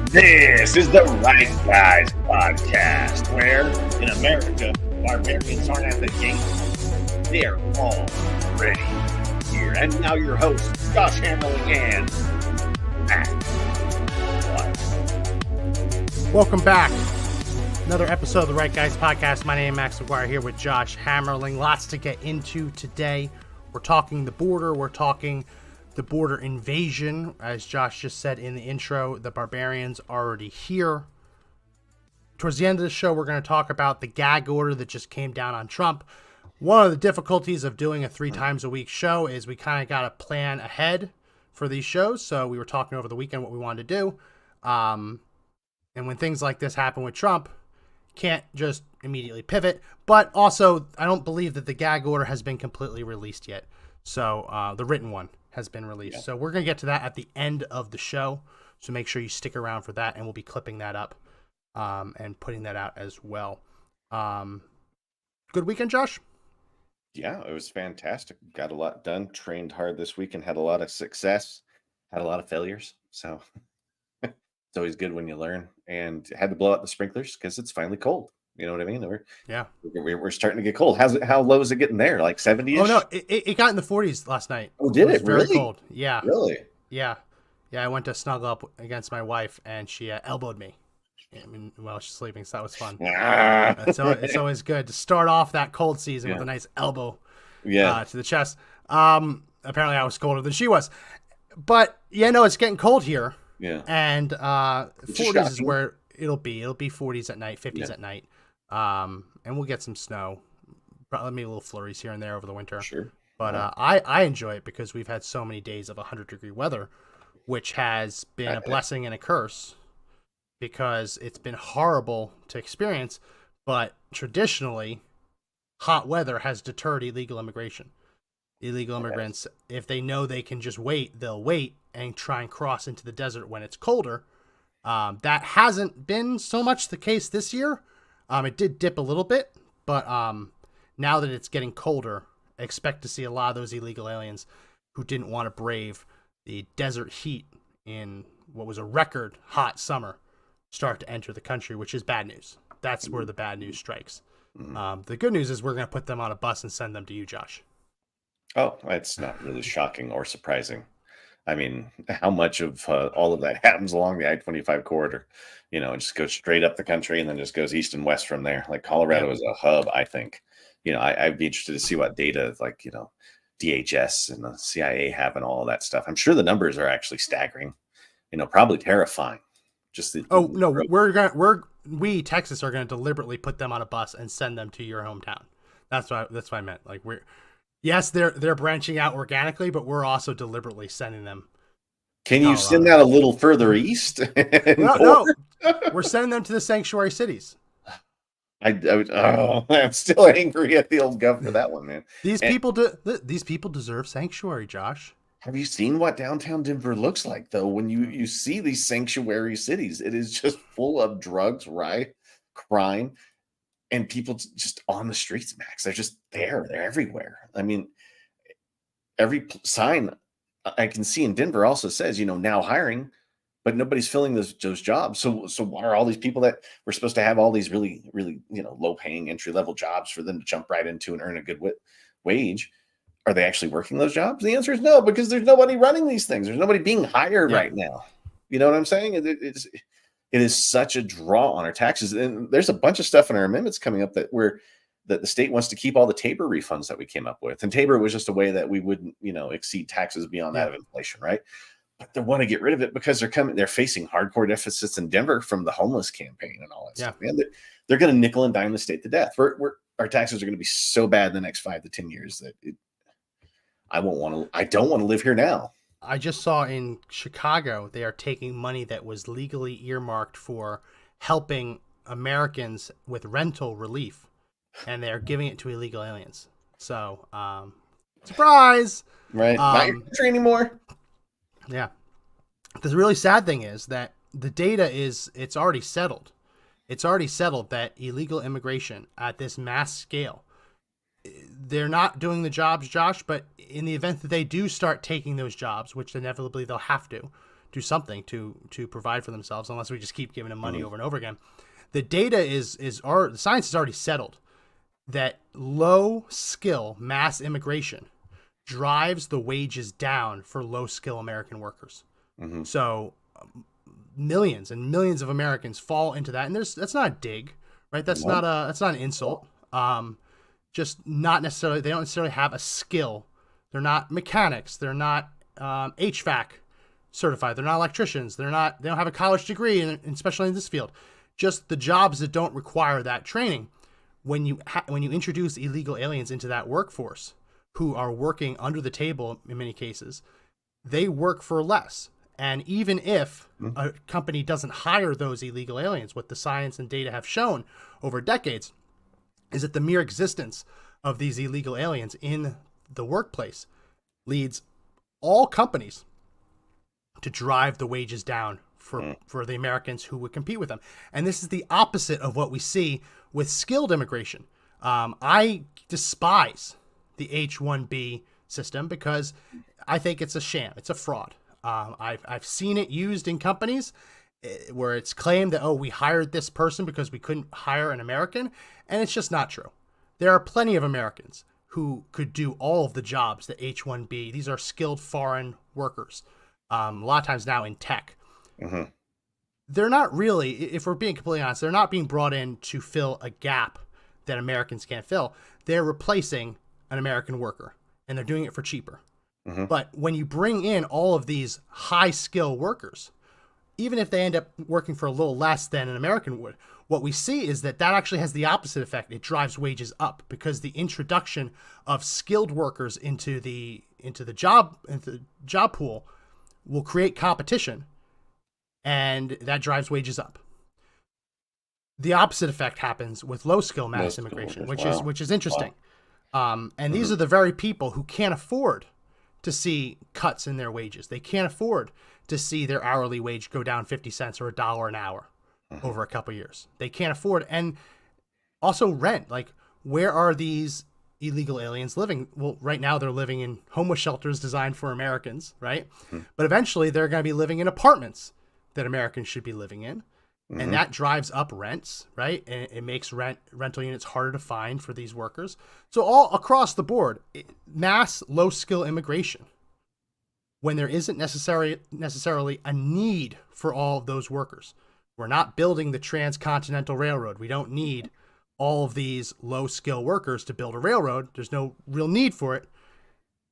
This is the Right Guys podcast, where in America, barbarians aren't at the gate. They're already here. And now your hosts, Josh Hammerling and Matt. Welcome back. Another episode of the Right Guys podcast. My name is Max McGuire here with Josh Hammerling. Lots to get into today. We're talking the border. We're talking the border invasion. As Josh just said in the intro, the barbarians are already here. Towards the end of the show, we're going to talk about the gag order that just came down on Trump. One of the difficulties of doing a 3 times a week show is we kind of got to plan ahead for these shows. So we were talking over the weekend what we wanted to do. And when things like this happen with Trump, can't just immediately pivot. But also, I don't believe that the gag order has been completely released yet. So the written one has been released. Yeah. So we're going to get to that at the end of the show. So make sure you stick around for that, and we'll be clipping that up and putting that out as well. Good weekend, Josh? Yeah, it was fantastic. Got a lot done, trained hard this week, and had a lot of success, had a lot of failures. So it's always good when you learn, and had to blow out the sprinklers because it's finally cold. You know what I mean? We're starting to get cold. How low is it getting there? Like 70? Oh no, it got in the 40s last night. Oh, did it? Very really? Cold. Yeah. Really? Yeah. I went to snuggle up against my wife, and she elbowed me while she's sleeping. So that was fun. So it's always good to start off that cold season with a nice elbow. To the chest. Apparently, I was colder than she was, but it's getting cold here. Yeah. And 40s is where it'll be. It'll be 40s at night, 50s at night. And we'll get some snow, probably maybe little flurries here and there over the winter. Sure. But I enjoy it because we've had so many days of 100-degree weather, which has been a blessing and a curse because it's been horrible to experience. But traditionally, hot weather has deterred illegal immigration. Illegal immigrants, if they know they can just wait, they'll wait and try and cross into the desert when it's colder. That hasn't been so much the case this year. It did dip a little bit, but now that it's getting colder, I expect to see a lot of those illegal aliens who didn't want to brave the desert heat in what was a record hot summer start to enter the country, which is bad news. That's where the bad news strikes. The good news is we're going to put them on a bus and send them to you, Josh. Oh, it's not really shocking or surprising. I mean, how much of all of that happens along the I-25 corridor? It just goes straight up the country and then just goes east and west from there. Like Colorado is a hub, I think. I'd be interested to see what data like, DHS and the CIA have and all of that stuff. I'm sure the numbers are actually staggering, probably terrifying. We Texas are going to deliberately put them on a bus and send them to your hometown. That's what I meant. Like yes, they're branching out organically, but we're also deliberately sending them. Can you send that a little further east? No, we're sending them to the sanctuary cities. I'm still angry at the old gov for that one, man. These people deserve sanctuary, Josh. Have you seen what downtown Denver looks like, though? When you see these sanctuary cities, it is just full of drugs, riot, crime, and people just on the streets, Max. They're just there. They're everywhere. I mean, every sign I can see in Denver also says, now hiring, but nobody's filling those jobs. So why are all these people that we're supposed to have all these really, really, low paying entry level jobs for them to jump right into and earn a good wage? Are they actually working those jobs? The answer is no, because there's nobody running these things. There's nobody being hired right now. You know what I'm saying? It is such a draw on our taxes. And there's a bunch of stuff in our amendments coming up that the state wants to keep all the Tabor refunds that we came up with. And Tabor was just a way that we wouldn't, exceed taxes beyond that of inflation, right? But they want to get rid of it because they're facing hardcore deficits in Denver from the homeless campagn and all that stuff. Man, they're going to nickel and dime the state to death. Our taxes are going to be so bad in the next 5 to 10 years that I don't want to live here now. I just saw in Chicago, they are taking money that was legally earmarked for helping Americans with rental relief, and they're giving it to illegal aliens. So, surprise! Right. Not your country anymore. Yeah. The really sad thing is that the data it's already settled. It's already settled that illegal immigration at this mass scale, they're not doing the jobs, Josh, but in the event that they do start taking those jobs, which inevitably they'll have to do something to provide for themselves, unless we just keep giving them money over and over again. The data the science is already settled that low skill mass immigration drives the wages down for low skill American workers. So millions and millions of Americans fall into that, and that's not a dig, right? That's not an insult. Just not necessarily, they don't necessarily have a skill. They're not mechanics. They're not HVAC certified. They're not electricians. They don't have a college degree, especially in this field. Just the jobs that don't require that training. When you introduce illegal aliens into that workforce, who are working under the table in many cases, they work for less. And even if a company doesn't hire those illegal aliens, what the science and data have shown over decades is that the mere existence of these illegal aliens in the workplace leads all companies to drive the wages down for the Americans who would compete with them. And this is the opposite of what we see with skilled immigration. I despise the H-1B system because I think it's a sham. It's a fraud. I've seen it used in companies where it's claimed that, we hired this person because we couldn't hire an American, and it's just not true. There are plenty of Americans who could do all of the jobs that H-1B, these are skilled foreign workers, a lot of times now in tech. They're not really, if we're being completely honest, they're not being brought in to fill a gap that Americans can't fill. They're replacing an American worker, and they're doing it for cheaper. But when you bring in all of these high skill workers, even if they end up working for a little less than an American would, what we see is that actually has the opposite effect. It drives wages up because the introduction of skilled workers into the job pool will create competition, and that drives wages up. The opposite effect happens with low skill mass immigration, which is interesting. And these are the very people who can't afford to see cuts in their wages. They can't afford to see their hourly wage go down 50 cents or $1 an hour over a couple of years. They can't afford. And also rent. Like, where are these illegal aliens living? Well, right now they're living in homeless shelters designed for Americans, right? But eventually they're going to be living in apartments that Americans should be living in. And that drives up rents, right? And it makes rental units harder to find for these workers. So all across the board, mass low-skill immigration, when there isn't necessarily a need for all of those workers. We're not building the transcontinental railroad. We don't need all of these low-skill workers to build a railroad. There's no real need for it.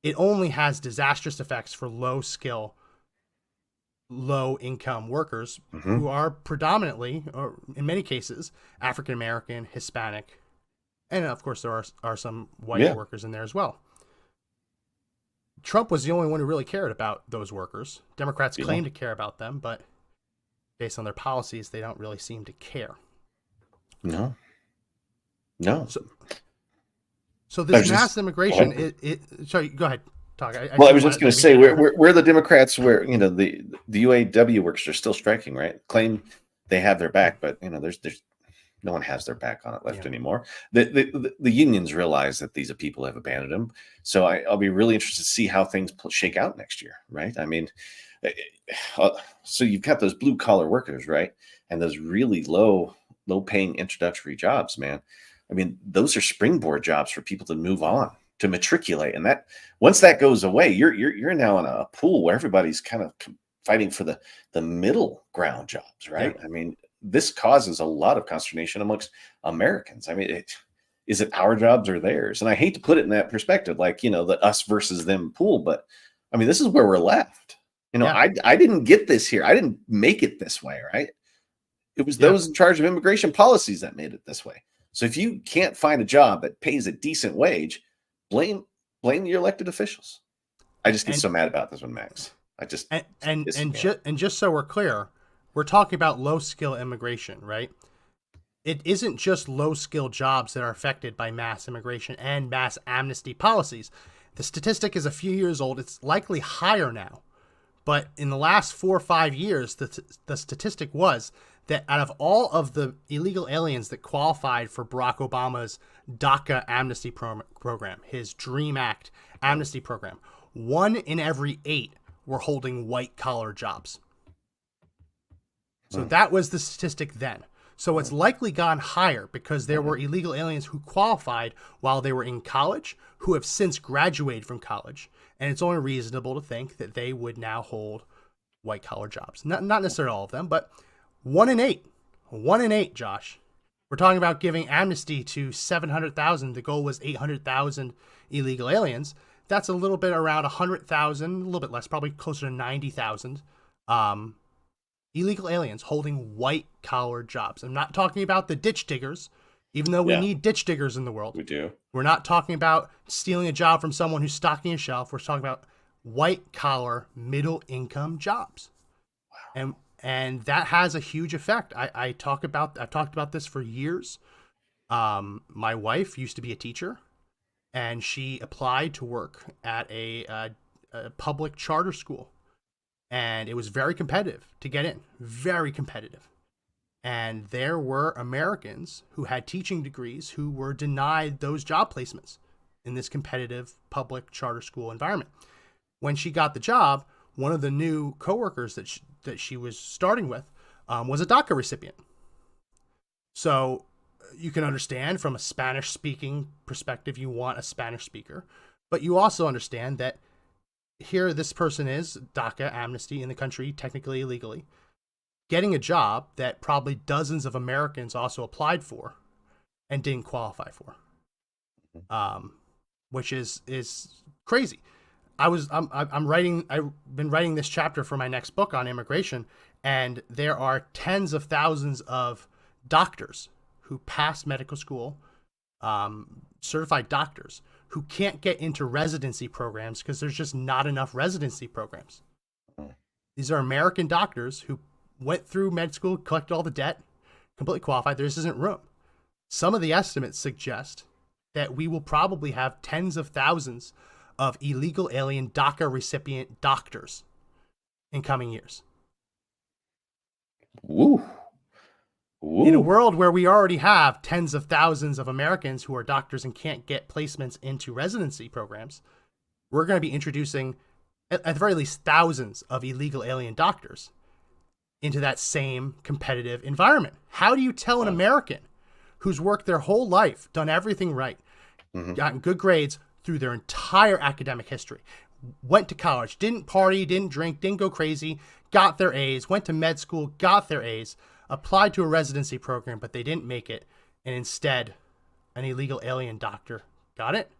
It only has disastrous effects for low-skill, low-income workers who are predominantly, or in many cases, African-American, Hispanic, and of course there are some white workers in there as well. Trump was the only one who really cared about those workers. Democrats claim to care about them, but based on their policies, they don't really seem to care. No. So this mass immigration, sorry, go ahead. Talk. I was just going to say, where the Democrats, where the UAW workers are still striking, right? Claim they have their back, but there's no one has their back on it left anymore. The unions realize that these people have abandoned them, so I'll be really interested to see how things shake out next year, right? I mean, so you've got those blue collar workers, right, and those really low paying introductory jobs, man. I mean, those are springboard jobs for people to move on, to matriculate, and that once that goes away, you're now in a pool where everybody's kind of fighting for the middle ground jobs, right? I mean, this causes a lot of consternation amongst Americans. I mean, is it our jobs or theirs? And I hate to put it in that perspective, like the us versus them pool, but I mean, this is where we're left. I didn't get this here. I didn't make it this way, right? It was those in charge of immigration policies that made it this way. So if you can't find a job that pays a decent wage, blame your elected officials. I just get so mad about this one, Max. Just so we're clear, we're talking about low skill immigration, right? It isn't just low skill jobs that are affected by mass immigration and mass amnesty policies. The statistic is a few years old. It's likely higher now. But in the last 4 or 5 years, the statistic was that out of all of the illegal aliens that qualified for Barack Obama's DACA amnesty program, his DREAM Act amnesty program, 1 in every 8 were holding white-collar jobs. So that was the statistic then. So it's likely gone higher because there were illegal aliens who qualified while they were in college, who have since graduated from college. And it's only reasonable to think that they would now hold white collar jobs. Not necessarily all of them, but 1 in 8. 1 in 8, Josh. We're talking about giving amnesty to 700,000. The goal was 800,000 illegal aliens. That's a little bit around 100,000, a little bit less, probably closer to 90,000 illegal aliens holding white collar jobs. I'm not talking about the ditch diggers, even though we need ditch diggers in the world. We do. We're not talking about stealing a job from someone who's stocking a shelf. We're talking about white collar, middle income jobs. Wow. And that has a huge effect. I've talked about this for years. My wife used to be a teacher, and she applied to work at a public charter school. And it was very competitive to get in, very competitive. And there were Americans who had teaching degrees who were denied those job placements in this competitive public charter school environment. When she got the job, one of the new coworkers that she was starting with was a DACA recipient. So you can understand from a Spanish speaking perspective, you want a Spanish speaker, but you also understand that here this person is, DACA, amnesty in the country, technically illegally, getting a job that probably dozens of Americans also applied for and didn't qualify for, which is crazy. I've been writing this chapter for my next book on immigration, and there are tens of thousands of doctors who pass medical school, certified doctors, who can't get into residency programs because there's just not enough residency programs. These are American doctors who went through med school, collected all the debt, completely qualified. There just isn't room. Some of the estimates suggest that we will probably have tens of thousands of illegal alien DACA recipient doctors in coming years. Woo. Ooh. In a world where we already have tens of thousands of Americans who are doctors and can't get placements into residency programs, we're going to be introducing, at the very least, thousands of illegal alien doctors into that same competitive environment. How do you tell an American who's worked their whole life, done everything right, gotten good grades through their entire academic history, went to college, didn't party, didn't drink, didn't go crazy, got their A's, went to med school, got their A's, applied to a residency program, but they didn't make it, and instead, an illegal alien doctor got it?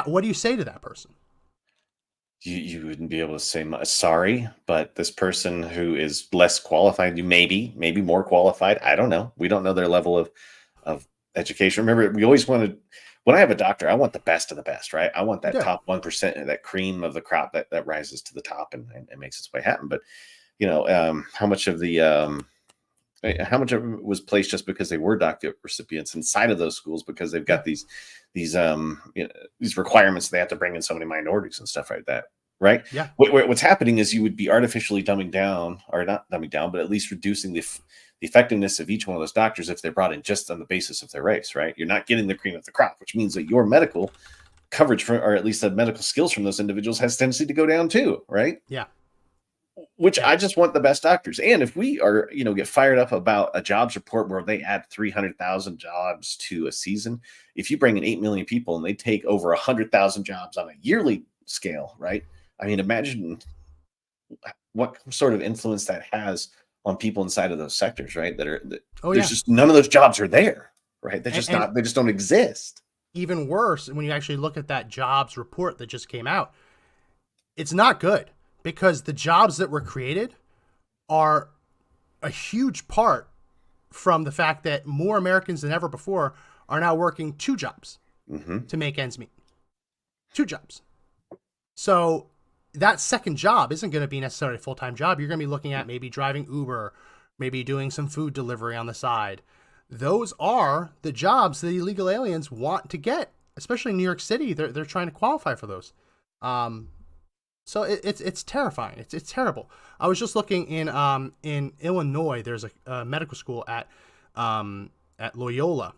What do you say to that person? You wouldn't be able to say sorry, but this person who is less qualified, maybe more qualified, I don't know. We don't know their level of education. Remember, we always wanted, when I have a doctor, I want the best of the best, right? I want that top 1%, that cream of the crop that rises to the top and makes its way happen. But how much of it was placed just because they were DACA recipients inside of those schools because they've got these requirements they have to bring in so many minorities and stuff like that, right? Yeah. What's happening is you would be artificially dumbing down, or not dumbing down, but at least reducing the effectiveness of each one of those doctors if they're brought in just on the basis of their race, right? You're not getting the cream of the crop, which means that your medical coverage or at least the medical skills from those individuals has tendency to go down too, right? Yeah. Which I just want the best doctors. And if we are, get fired up about a jobs report where they add 300,000 jobs to a season, if you bring in 8 million people and they take over 100,000 jobs on a yearly scale, right? I mean, imagine what sort of influence that has on people inside of those sectors, right? There's just none of those jobs are there, right? They just don't exist. Even worse, when you actually look at that jobs report that just came out, it's not good. Because the jobs that were created are a huge part from the fact that more Americans than ever before are now working 2 jobs to make ends meet. 2 jobs. So that second job isn't going to be necessarily a full-time job. You're going to be looking at maybe driving Uber, maybe doing some food delivery on the side. Those are the jobs that illegal aliens want to get, especially in New York City. They're trying to qualify for those. So it's terrifying. It's terrible. I was just looking in Illinois. There's a medical school at Loyola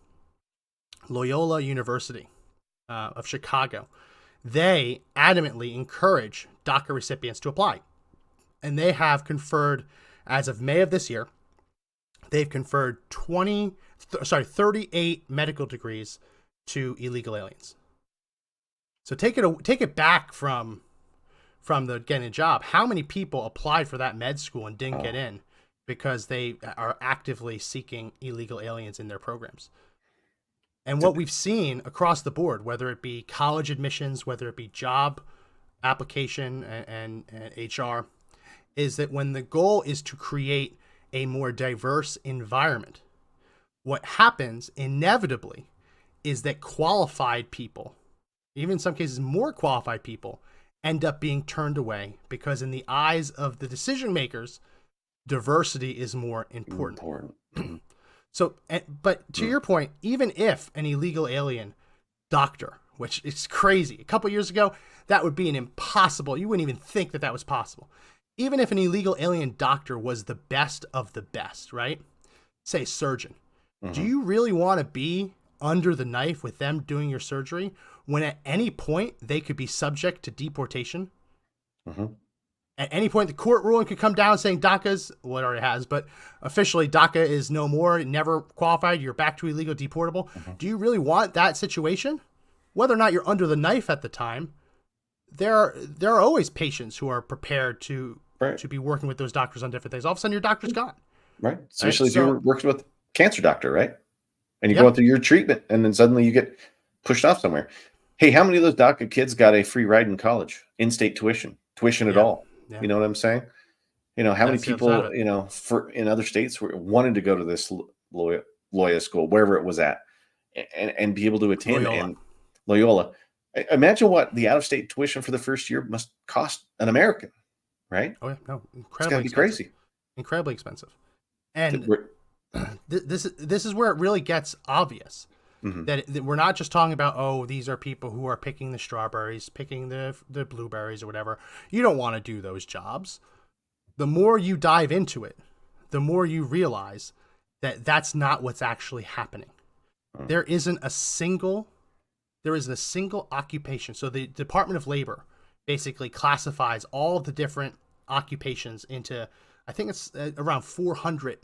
University of Chicago. They adamantly encourage DACA recipients to apply, and they have conferred As of May of this year, they've conferred 38 medical degrees to illegal aliens. So take it back from the getting a job. How many people applied for that med school and didn't get in because they are actively seeking illegal aliens in their programs? And what we've seen across the board, whether it be college admissions, whether it be job application and HR, is that when the goal is to create a more diverse environment, what happens inevitably is that qualified people, even in some cases more qualified people, end up being turned away because in the eyes of the decision makers, diversity is more important. So, but to your point, even if an illegal alien doctor, which is crazy, a couple years ago, that would be an impossible, you wouldn't even think that was possible. Even if an illegal alien doctor was the best of the best, right? Say surgeon. Do you really want to be under the knife with them doing your surgery when at any point they could be subject to deportation? At any point, the court ruling could come down saying DACA's, well, it already has, but officially DACA is no more, never qualified, you're back to illegal deportable. Do you really want that situation? Whether or not you're under the knife at the time, there are always patients who are prepared to be working with those doctors on different things. All of a sudden, your doctor's gone. Right. Especially if you're working with a cancer doctor, right? And you're going through your treatment, and then suddenly you get pushed off somewhere. Hey, how many of those DACA kids got a free ride in college? In-state tuition at all? Yeah. You know what I'm saying? How many people, in other states wanted to go to this Loyola school, wherever it was at, and be able to attend Loyola. Imagine what the out-of-state tuition for the first year must cost an American, right? Oh, yeah. No, incredibly expensive. Crazy. Incredibly expensive. And this is where it really gets obvious that we're not just talking about, these are people who are picking the strawberries, picking the blueberries or whatever. You don't want to do those jobs. The more you dive into it, the more you realize that that's not what's actually happening. There isn't a single occupation. So the Department of Labor basically classifies all of the different occupations into, I think it's around 400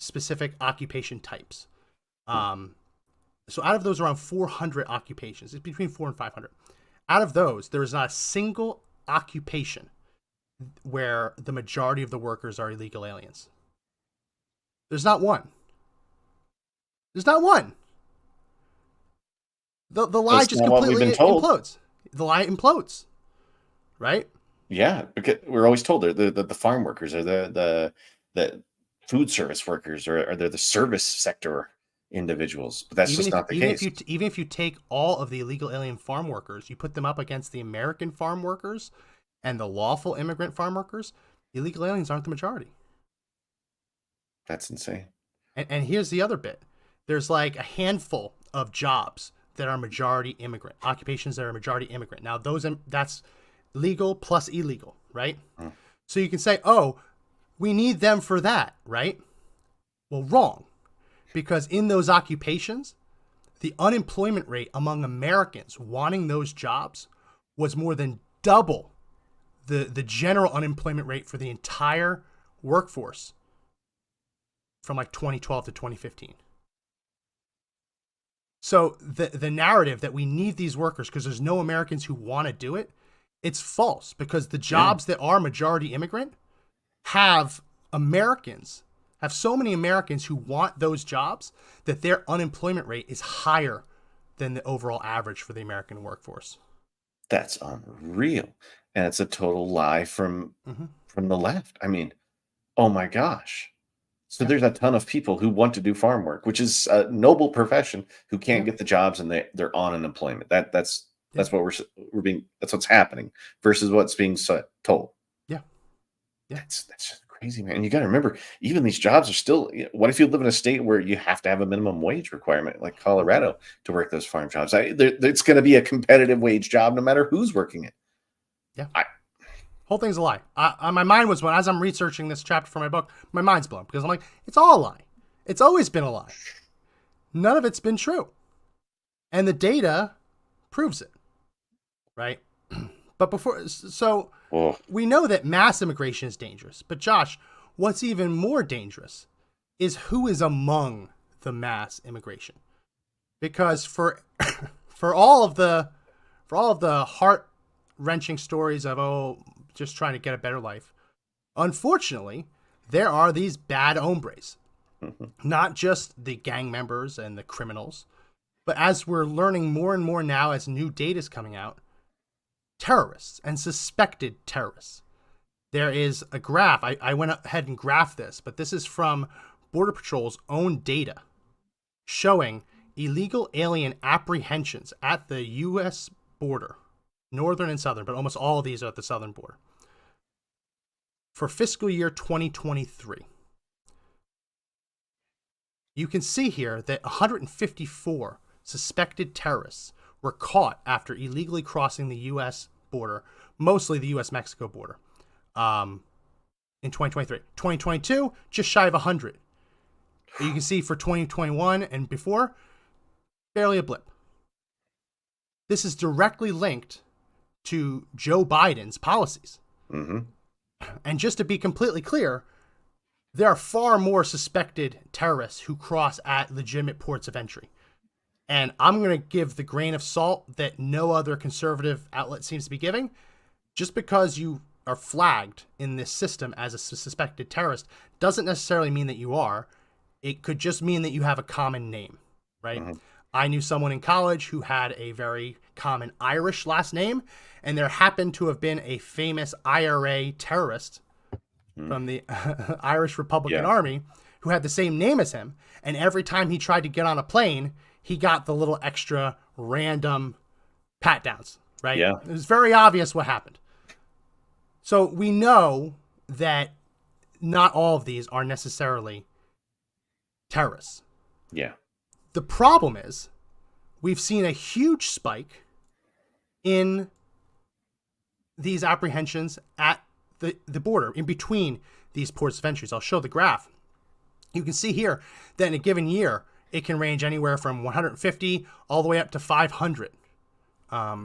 specific occupation types. So out of those around 400 occupations, it's between 400 and 500. Out of those, there is not a single occupation where the majority of the workers are illegal aliens. There's not one. There's not one. The lie just completely implodes. The lie implodes, right? Yeah, because we're always told the farm workers or the food service workers or they're the service sector individuals, but that's just not the case. Even if you take all of the illegal alien farm workers, you put them up against the American farm workers and the lawful immigrant farm workers, illegal aliens aren't the majority. That's insane. And here's the other bit. There's like a handful of jobs that are majority immigrant, occupations that are majority immigrant. Now that's legal plus illegal, right? So you can say, we need them for that, right? Well, wrong. Because in those occupations, the unemployment rate among Americans wanting those jobs was more than double the general unemployment rate for the entire workforce from like 2012 to 2015. So the narrative that we need these workers because there's no Americans who want to do it, it's false because the jobs that are majority immigrant have so many Americans who want those jobs that their unemployment rate is higher than the overall average for the American workforce. That's unreal. And it's a total lie from the left. I mean, oh my gosh. So there's a ton of people who want to do farm work, which is a noble profession, who can't get the jobs and they're on unemployment. That's what that's what's happening versus what's being told. Yeah. That's just crazy, man. And you got to remember, even these jobs are still, what if you live in a state where you have to have a minimum wage requirement like Colorado to work those farm jobs? It's going to be a competitive wage job no matter who's working it. Yeah. Whole thing's a lie. My mind was, as I'm researching this chapter for my book, my mind's blown because I'm like, it's all a lie. It's always been a lie. None of it's been true. And the data proves it. Right? But we know that mass immigration is dangerous. But Josh, what's even more dangerous is who is among the mass immigration. Because for for all of the heart-wrenching stories of just trying to get a better life, unfortunately, there are these bad hombres. Not just the gang members and the criminals, but as we're learning more and more now as new data is coming out, terrorists and suspected terrorists. There is a graph. I went ahead and graphed this, but this is from Border Patrol's own data showing illegal alien apprehensions at the U.S. border, northern and southern, but almost all of these are at the southern border, for fiscal year 2023. You can see here that 154 suspected terrorists were caught after illegally crossing the U.S. border, mostly the U.S.-Mexico border, in 2023. 2022, just shy of 100. You can see for 2021 and before, barely a blip. This is directly linked to Joe Biden's policies. And just to be completely clear, there are far more suspected terrorists who cross at legitimate ports of entry. And I'm going to give the grain of salt that no other conservative outlet seems to be giving. Just because you are flagged in this system as a suspected terrorist doesn't necessarily mean that you are. It could just mean that you have a common name, right? I knew someone in college who had a very common Irish last name, and there happened to have been a famous IRA terrorist from the Irish Republican Army who had the same name as him. And every time he tried to get on a plane, he got the little extra random pat downs, right? Yeah. It was very obvious what happened. So we know that not all of these are necessarily terrorists. Yeah. The problem is we've seen a huge spike in these apprehensions at the border, in between these ports of entries. I'll show the graph. You can see here that in a given year, it can range anywhere from 150 all the way up to 500.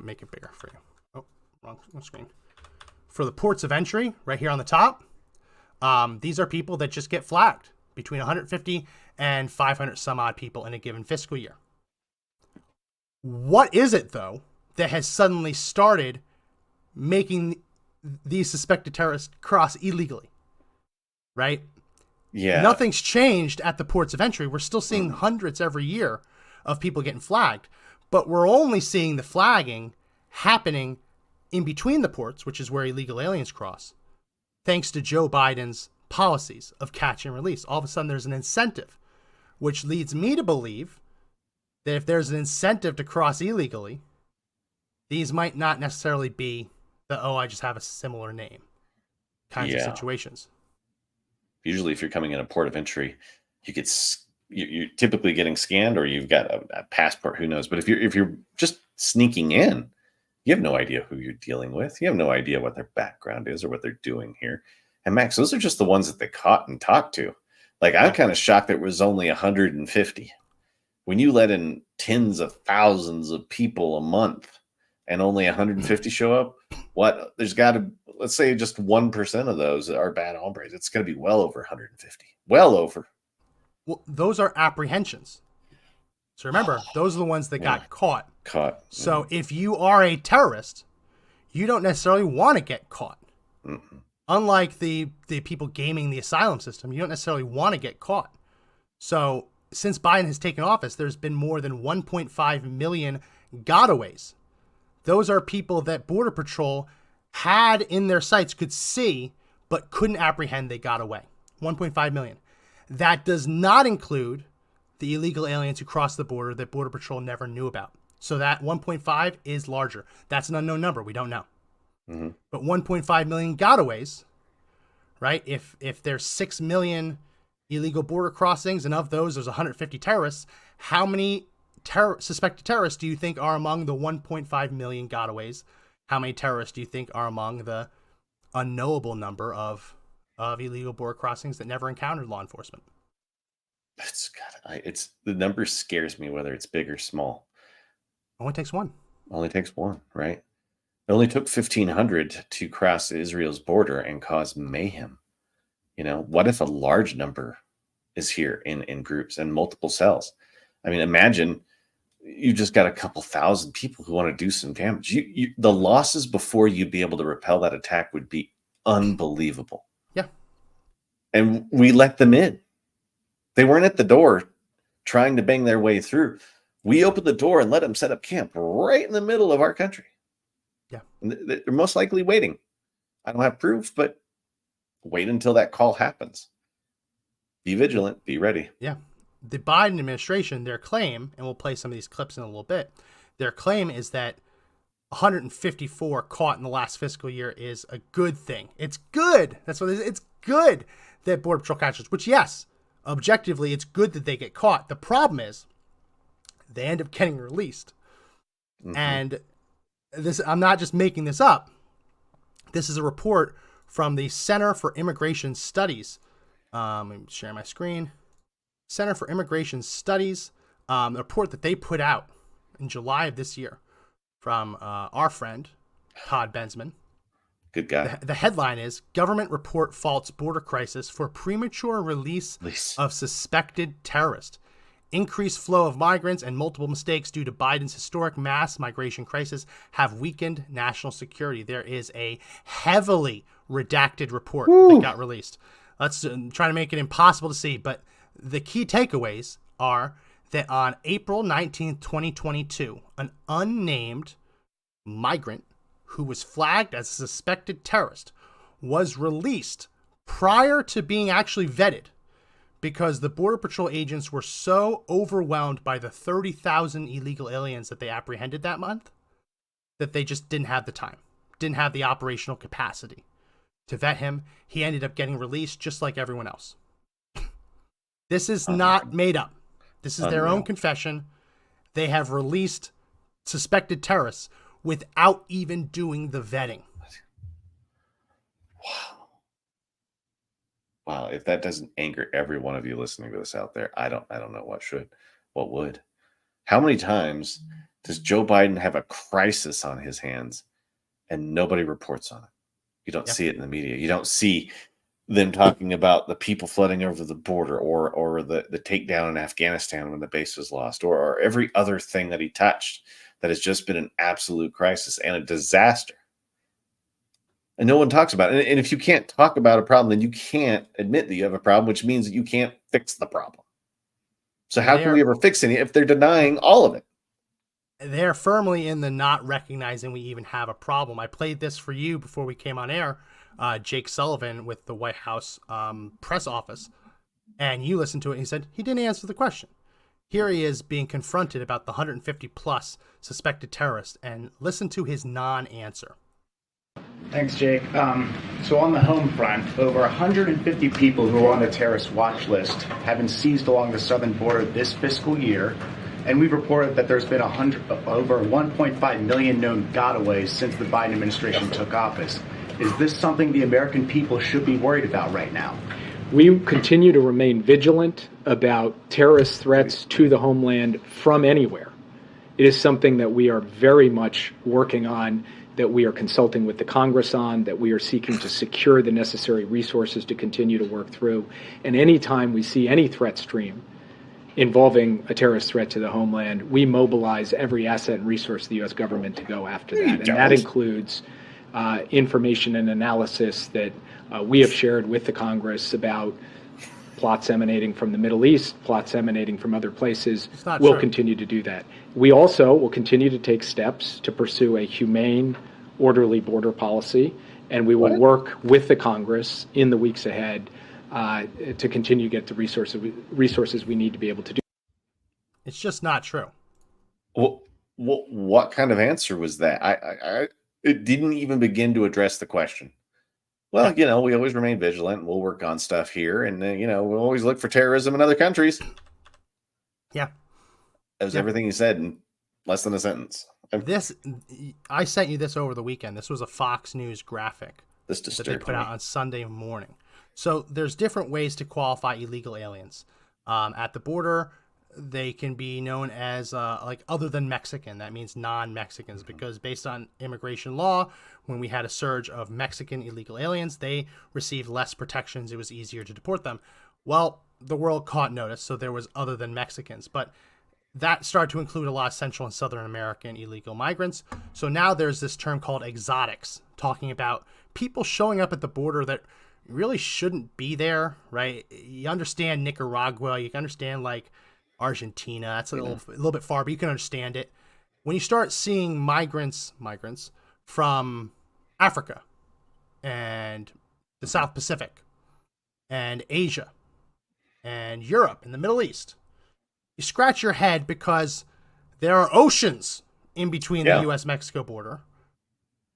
Make it bigger for you. Oh, wrong screen. For the ports of entry, right here on the top, these are people that just get flagged between 150 and 500 some odd people in a given fiscal year. What is it, though, that has suddenly started making these suspected terrorists cross illegally, right? Yeah. Nothing's changed at the ports of entry. We're still seeing hundreds every year of people getting flagged, but we're only seeing the flagging happening in between the ports, which is where illegal aliens cross, thanks to Joe Biden's policies of catch and release. All of a sudden, there's an incentive, which leads me to believe that if there's an incentive to cross illegally, these might not necessarily be the, I just have a similar name kinds of situations. Usually if you're coming in a port of entry, you're typically getting scanned, or you've got a passport, who knows. But if you're just sneaking in, you have no idea who you're dealing with. You have no idea what their background is or what they're doing here. And Max, those are just the ones that they caught and talked to. Like, I'm kind of shocked that it was only 150. When you let in tens of thousands of people a month and only 150 show up, there's got to, let's say just 1% of those are bad hombres. It's going to be well over 150. Well over. Well, those are apprehensions. So remember, those are the ones that got caught. So if you are a terrorist, you don't necessarily want to get caught. Unlike the people gaming the asylum system, you don't necessarily want to get caught. So since Biden has taken office, there's been more than 1.5 million gotaways. Those are people that Border Patrol had in their sights, could see, but couldn't apprehend. They got away. 1.5 million. That does not include the illegal aliens who crossed the border that Border Patrol never knew about. So that 1.5 is larger. That's an unknown number. We don't know. But 1.5 million gotaways, right? If there's 6 million illegal border crossings, and of those there's 150 terrorists, how many suspected terrorists do you think are among the 1.5 million gotaways? How many terrorists do you think are among the unknowable number of illegal border crossings that never encountered law enforcement? It's the number scares me, whether it's big or small. Only takes one. Only takes one, right? It only took 1,500 to cross Israel's border and cause mayhem. What if a large number is here in groups and multiple cells? I mean, imagine you just got a couple thousand people who want to do some damage. The losses before you'd be able to repel that attack would be unbelievable. Yeah. And we let them in. They weren't at the door trying to bang their way through. We opened the door and let them set up camp right in the middle of our country. Yeah. And they're most likely waiting. I don't have proof, but wait until that call happens. Be vigilant. Be ready. Yeah. The Biden administration, their claim, and we'll play some of these clips in a little bit, their claim is that 154 caught in the last fiscal year is a good thing. It's good. That's what it is. It's good that Border Patrol catches, which, yes, objectively, it's good that they get caught. The problem is they end up getting released. Mm-hmm. And this, I'm not just making this up. This is a report from the Center for Immigration Studies. Let me share my screen. Center for Immigration Studies, a report that they put out in July of this year from our friend, Todd Bensman. Good guy. The headline is, Government Report Faults Border Crisis for Premature Release of Suspected Terrorist. Increased flow of migrants and multiple mistakes due to Biden's historic mass migration crisis have weakened national security. There is a heavily redacted report that got released. Let's try to make it impossible to see, but the key takeaways are that on April 19th, 2022, an unnamed migrant who was flagged as a suspected terrorist was released prior to being actually vetted because the Border Patrol agents were so overwhelmed by the 30,000 illegal aliens that they apprehended that month that they just didn't have the time, didn't have the operational capacity to vet him. He ended up getting released just like everyone else. This is not made up. This is their own confession. They have released suspected terrorists without even doing the vetting. Wow. If that doesn't anger every one of you listening to this out there, I don't know what should. What would? How many times does Joe Biden have a crisis on his hands and nobody reports on it? You don't see it in the media. You don't see them talking about the people flooding over the border or the takedown in Afghanistan when the base was lost or every other thing that he touched that has just been an absolute crisis and a disaster. And no one talks about it. And if you can't talk about a problem, then you can't admit that you have a problem, which means that you can't fix the problem. So how can we ever fix it if they're denying all of it? They're firmly in the not recognizing we even have a problem. I played this for you before we came on air. Jake Sullivan with the White House press office, and you listened to it and he said he didn't answer the question. Here he is being confronted about the 150 plus suspected terrorists, and listen to his non-answer. Thanks, Jake. So on the home front, over 150 people who are on the terrorist watch list have been seized along the southern border this fiscal year, and we've reported that there's been over 1.5 million known gotaways since the Biden administration took office. Is this something the American people should be worried about right now? We continue to remain vigilant about terrorist threats to the homeland from anywhere. It is something that we are very much working on, that we are consulting with the Congress on, that we are seeking to secure the necessary resources to continue to work through. And anytime we see any threat stream involving a terrorist threat to the homeland, we mobilize every asset and resource of the U.S. government to go after that. And that includes information and analysis that we have shared with the Congress about plots emanating from the Middle East, plots emanating from other places. We'll continue to do that. We also will continue to take steps to pursue a humane, orderly border policy, and we will work with the Congress in the weeks ahead to continue to get the resources we need to be able to do. It's just not true. Well, what kind of answer was that? It didn't even begin to address the question. Well, we always remain vigilant and we'll work on stuff here. And, we'll always look for terrorism in other countries. Yeah. That was everything he said in less than a sentence. I sent you this over the weekend. This was a Fox News graphic that they put out on Sunday morning. So there's different ways to qualify illegal aliens. At the border, they can be known as like other than Mexican. That means non-Mexicans, because based on immigration law, when we had a surge of Mexican illegal aliens, they received less protections. It was easier to deport them. Well, the world caught notice, so there was other than Mexicans, but that started to include a lot of Central and Southern American illegal migrants. So now there's this term called exotics, talking about people showing up at the border that really shouldn't be there, right? You understand Nicaragua, you can understand like Argentina. That's a little bit far, but you can understand it. When you start seeing migrants from Africa and the South Pacific and Asia and Europe and the Middle East, you scratch your head, because there are oceans in between the U.S.-Mexico border,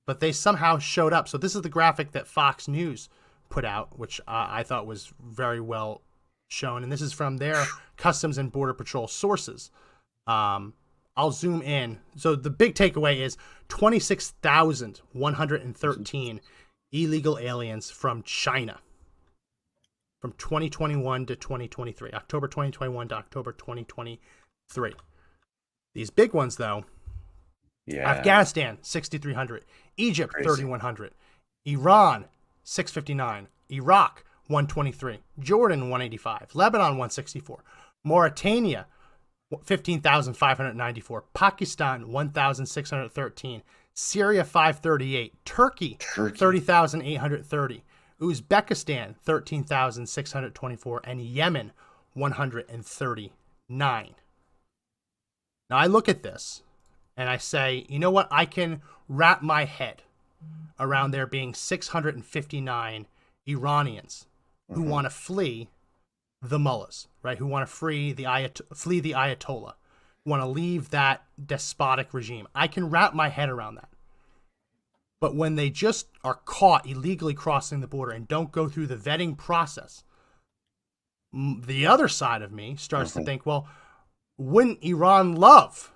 but they somehow showed up. So this is the graphic that Fox News put out, which I thought was very well shown, and this is from their Customs and Border Patrol sources. I'll zoom in. So the big takeaway is 26,113 illegal aliens from China from 2021 to 2023, October 2021 to October 2023. These big ones, though, Afghanistan, 6,300, Egypt, 3,100, Iran, 659, Iraq, 123, Jordan, 185, Lebanon, 164, Mauritania, 15,594, Pakistan, 1,613, Syria, 538, Turkey. 30,830, Uzbekistan, 13,624, and Yemen, 139. Now I look at this and I say, you know what? I can wrap my head around there being 659 Iranians who want to flee the mullahs, right? Who want to flee the Ayatollah, who want to leave that despotic regime. I can wrap my head around that. But when they just are caught illegally crossing the border and don't go through the vetting process, the other side of me starts to think, well, wouldn't Iran love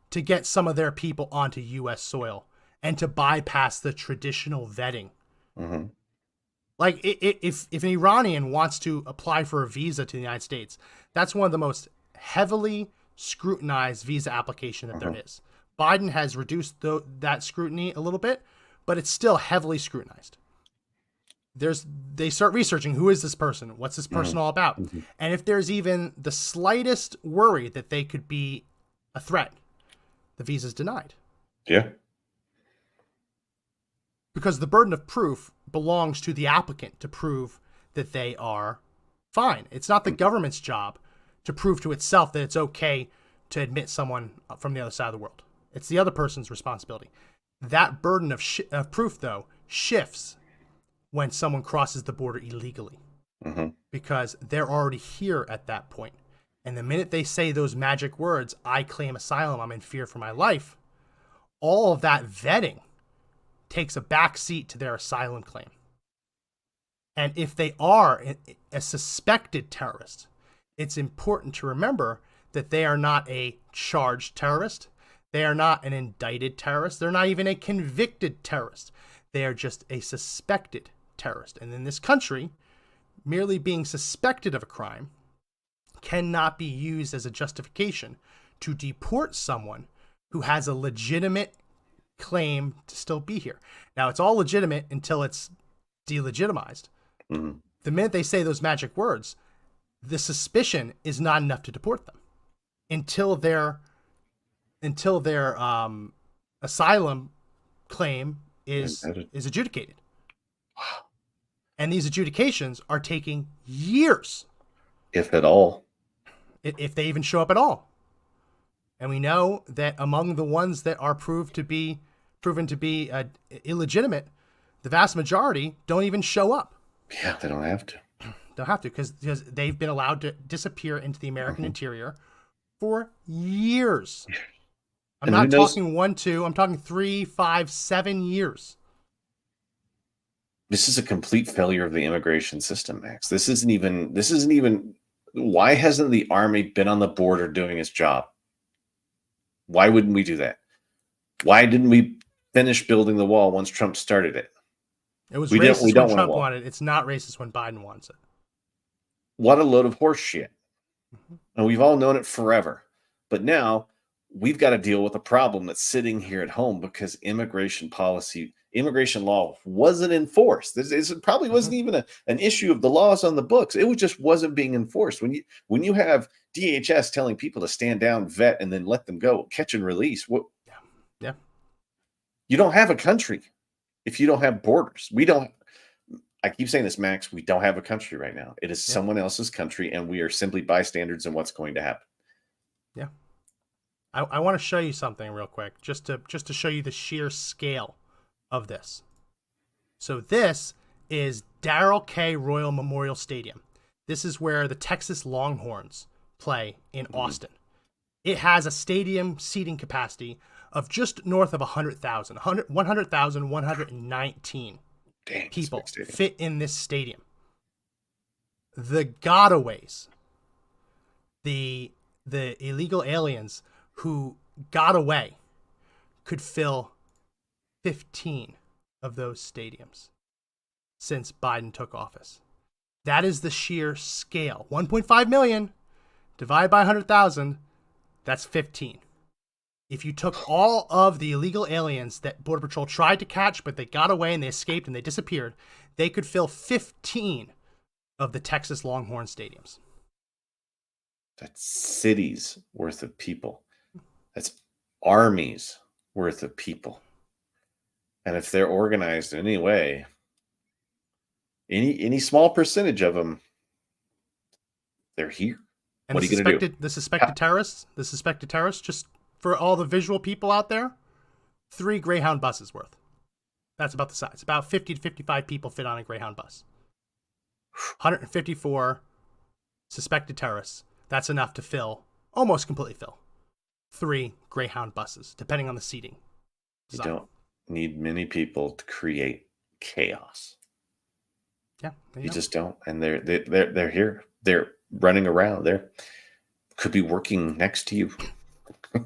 to get some of their people onto U.S. soil and to bypass the traditional vetting? Like, if an Iranian wants to apply for a visa to the United States, that's one of the most heavily scrutinized visa application that there is. Biden has reduced that scrutiny a little bit, but it's still heavily scrutinized. They start researching, who is this person? What's this person all about? And if there's even the slightest worry that they could be a threat, the visa's denied. Yeah. Because the burden of proof belongs to the applicant to prove that they are fine. It's not the government's job to prove to itself that it's okay to admit someone from the other side of the world. It's the other person's responsibility. That burden of proof, though, shifts when someone crosses the border illegally, because they're already here at that point. And the minute they say those magic words, I claim asylum, I'm in fear for my life, all of that vetting takes a back seat to their asylum claim. And if they are a suspected terrorist, it's important to remember that they are not a charged terrorist. They are not an indicted terrorist. They're not even a convicted terrorist. They are just a suspected terrorist. And in this country, merely being suspected of a crime cannot be used as a justification to deport someone who has a legitimate claim to still be here. Now, it's all legitimate until it's delegitimized. The minute they say those magic words, the suspicion is not enough to deport them until their asylum claim is adjudicated. And these adjudications are taking years, if at all, if they even show up at all. And we know that among the ones that are proven to be illegitimate, the vast majority don't even show up. Yeah, they don't have to. Don't have to, because they've been allowed to disappear into the American interior for years. I'm not talking 1, 2. I'm talking 3, 5, 7 years. This is a complete failure of the immigration system, Max. This isn't even. Why hasn't the army been on the border doing its job? Why wouldn't we do that? Why didn't we finish building the wall once Trump started it? It was racist when Trump wanted it. It's not racist when Biden wants it. What a load of horse shit. And we've all known it forever. But now we've got to deal with a problem that's sitting here at home because immigration law wasn't enforced. It probably wasn't even an issue of the laws on the books. It just wasn't being enforced. When you have DHS telling people to stand down, vet, and then let them go, catch and release, Yeah. You don't have a country if you don't have borders. We don't. I keep saying this, Max. We don't have a country right now. It is someone else's country, and we are simply bystanders in what's going to happen. Yeah. I want to show you something real quick, just to show you the sheer scale of this. So this is Darrell K. Royal Memorial Stadium. This is where the Texas Longhorns play in Austin. It has a stadium seating capacity of just north of 100,000, 119 people fit in this stadium. The gotaways, the illegal aliens who got away, could fill 15 of those stadiums since Biden took office. That is the sheer scale. 1.5 million divided by 100,000, that's 15. If you took all of the illegal aliens that Border Patrol tried to catch, but they got away and they escaped and they disappeared, they could fill 15 of the Texas Longhorn stadiums. That's cities worth of people. That's armies worth of people. And if they're organized in any way, any small percentage of them, they're here. And what are you going to do? The suspected terrorists, just for all the visual people out there, 3 Greyhound buses worth. That's about the size. About 50 to 55 people fit on a Greyhound bus. 154 suspected terrorists. That's enough to almost completely fill 3 Greyhound buses, depending on the seating. You don't need many people to create chaos. Yeah, you just don't. And they're here. They're running around. They could be working next to you.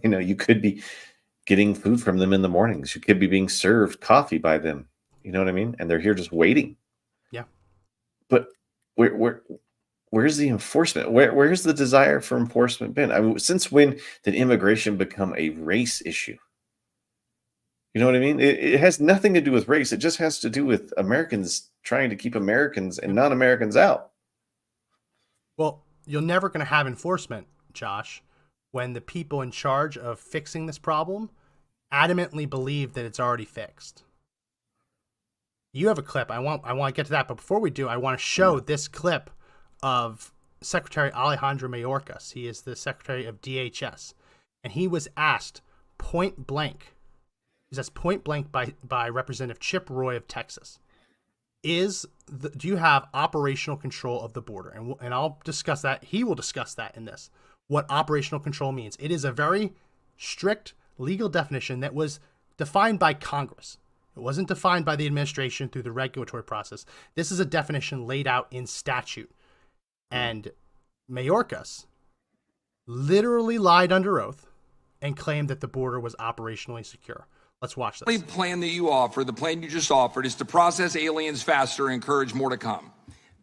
You could be getting food from them in the mornings. You could be being served coffee by them. You know what I mean? And they're here just waiting. Yeah. But where's the enforcement? Where's the desire for enforcement been? I mean, since when did immigration become a race issue? You know what I mean? It has nothing to do with race. It just has to do with Americans trying to keep Americans and non-Americans out. Well, you're never going to have enforcement, Josh, when the people in charge of fixing this problem adamantly believe that it's already fixed. You have a clip. I want to get to that, but before we do, I want to show this clip of Secretary Alejandro Mayorkas. He is the Secretary of DHS, and he was asked point blank. He was asked point blank by Representative Chip Roy of Texas. Do you have operational control of the border? And I'll discuss that. He will discuss that in this. What operational control means. It is a very strict legal definition that was defined by Congress. It wasn't defined by the administration through the regulatory process. This is a definition laid out in statute. And Mayorkas literally lied under oath and claimed that the border was operationally secure. Let's watch this. The plan that you offer, the plan you just offered, is to process aliens faster and encourage more to come.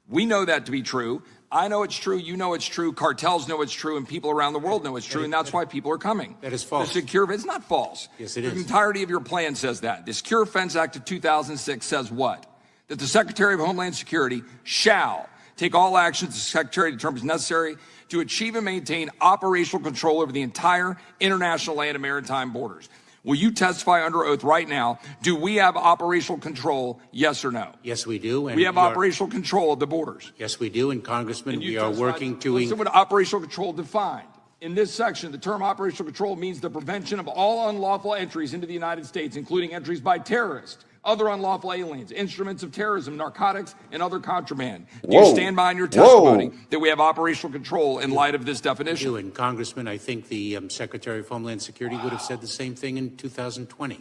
We know that to be true. I know it's true. You know it's true. Cartels know it's true. And people around the world know it's true. And that's why people are coming. That is false. It's not false. Yes, it is. The entirety of your plan says that. The Secure Fence Act of 2006 says what? That the Secretary of Homeland Security shall take all actions the Secretary determines necessary to achieve and maintain operational control over the entire international land and maritime borders. Will you testify under oath right now? Do we have operational control, yes or no? Yes, we do. And we have operational control of the borders. Yes, we do. And Congressman, we are working to... Listen what operational control defined. In this section, the term operational control means the prevention of all unlawful entries into the United States, including entries by terrorists, other unlawful aliens, instruments of terrorism, narcotics, and other contraband. Do you stand behind your testimony that we have operational control in light of this definition? We do. And Congressman, I think the Secretary of Homeland Security would have said the same thing in 2020.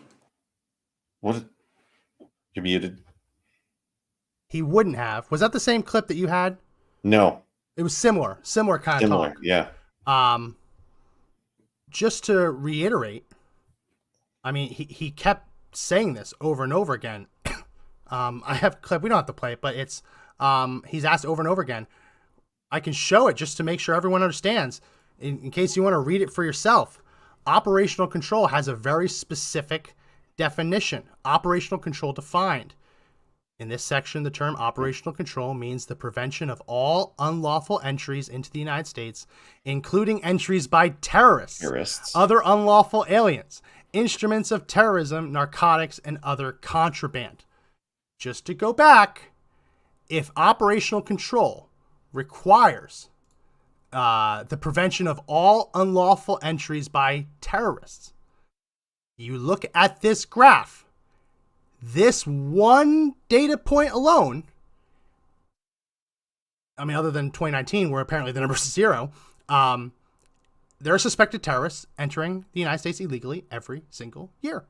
What? You're muted. He wouldn't have. Was that the same clip that you had? No. It was similar kind of talk. Yeah. Just to reiterate, I mean, he kept saying this over and over again. I have a clip. We don't have to play it, but it's he's asked over and over again, I can show it just to make sure everyone understands. In case you want to read it for yourself, operational control has a very specific definition. Operational control defined. In this section, the term operational control means the prevention of all unlawful entries into the United States, including entries by terrorists, other unlawful aliens, instruments of terrorism, narcotics, and other contraband. Just to go back, if operational control requires the prevention of all unlawful entries by terrorists, you look at this graph, this one data point alone, I mean, other than 2019, where apparently the number is 0, there are suspected terrorists entering the United States illegally every single year.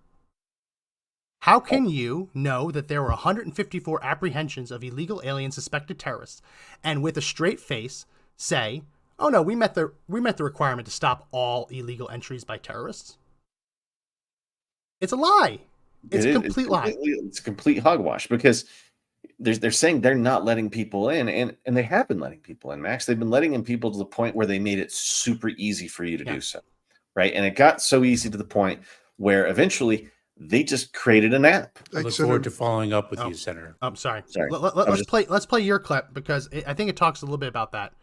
How can you know that there were 154 apprehensions of illegal alien suspected terrorists and with a straight face say, oh no, we met the requirement to stop all illegal entries by terrorists? It's a lie. It's a complete lie. It's a complete hogwash, because they're saying they're not letting people in, and they have been letting people in, Max. They've been letting in people to the point where they made it super easy for you to do so, right? And it got so easy to the point where eventually they just created an app. I look forward to following up with you, Senator. I'm sorry. Sorry. Let's play your clip, because I think it talks a little bit about that.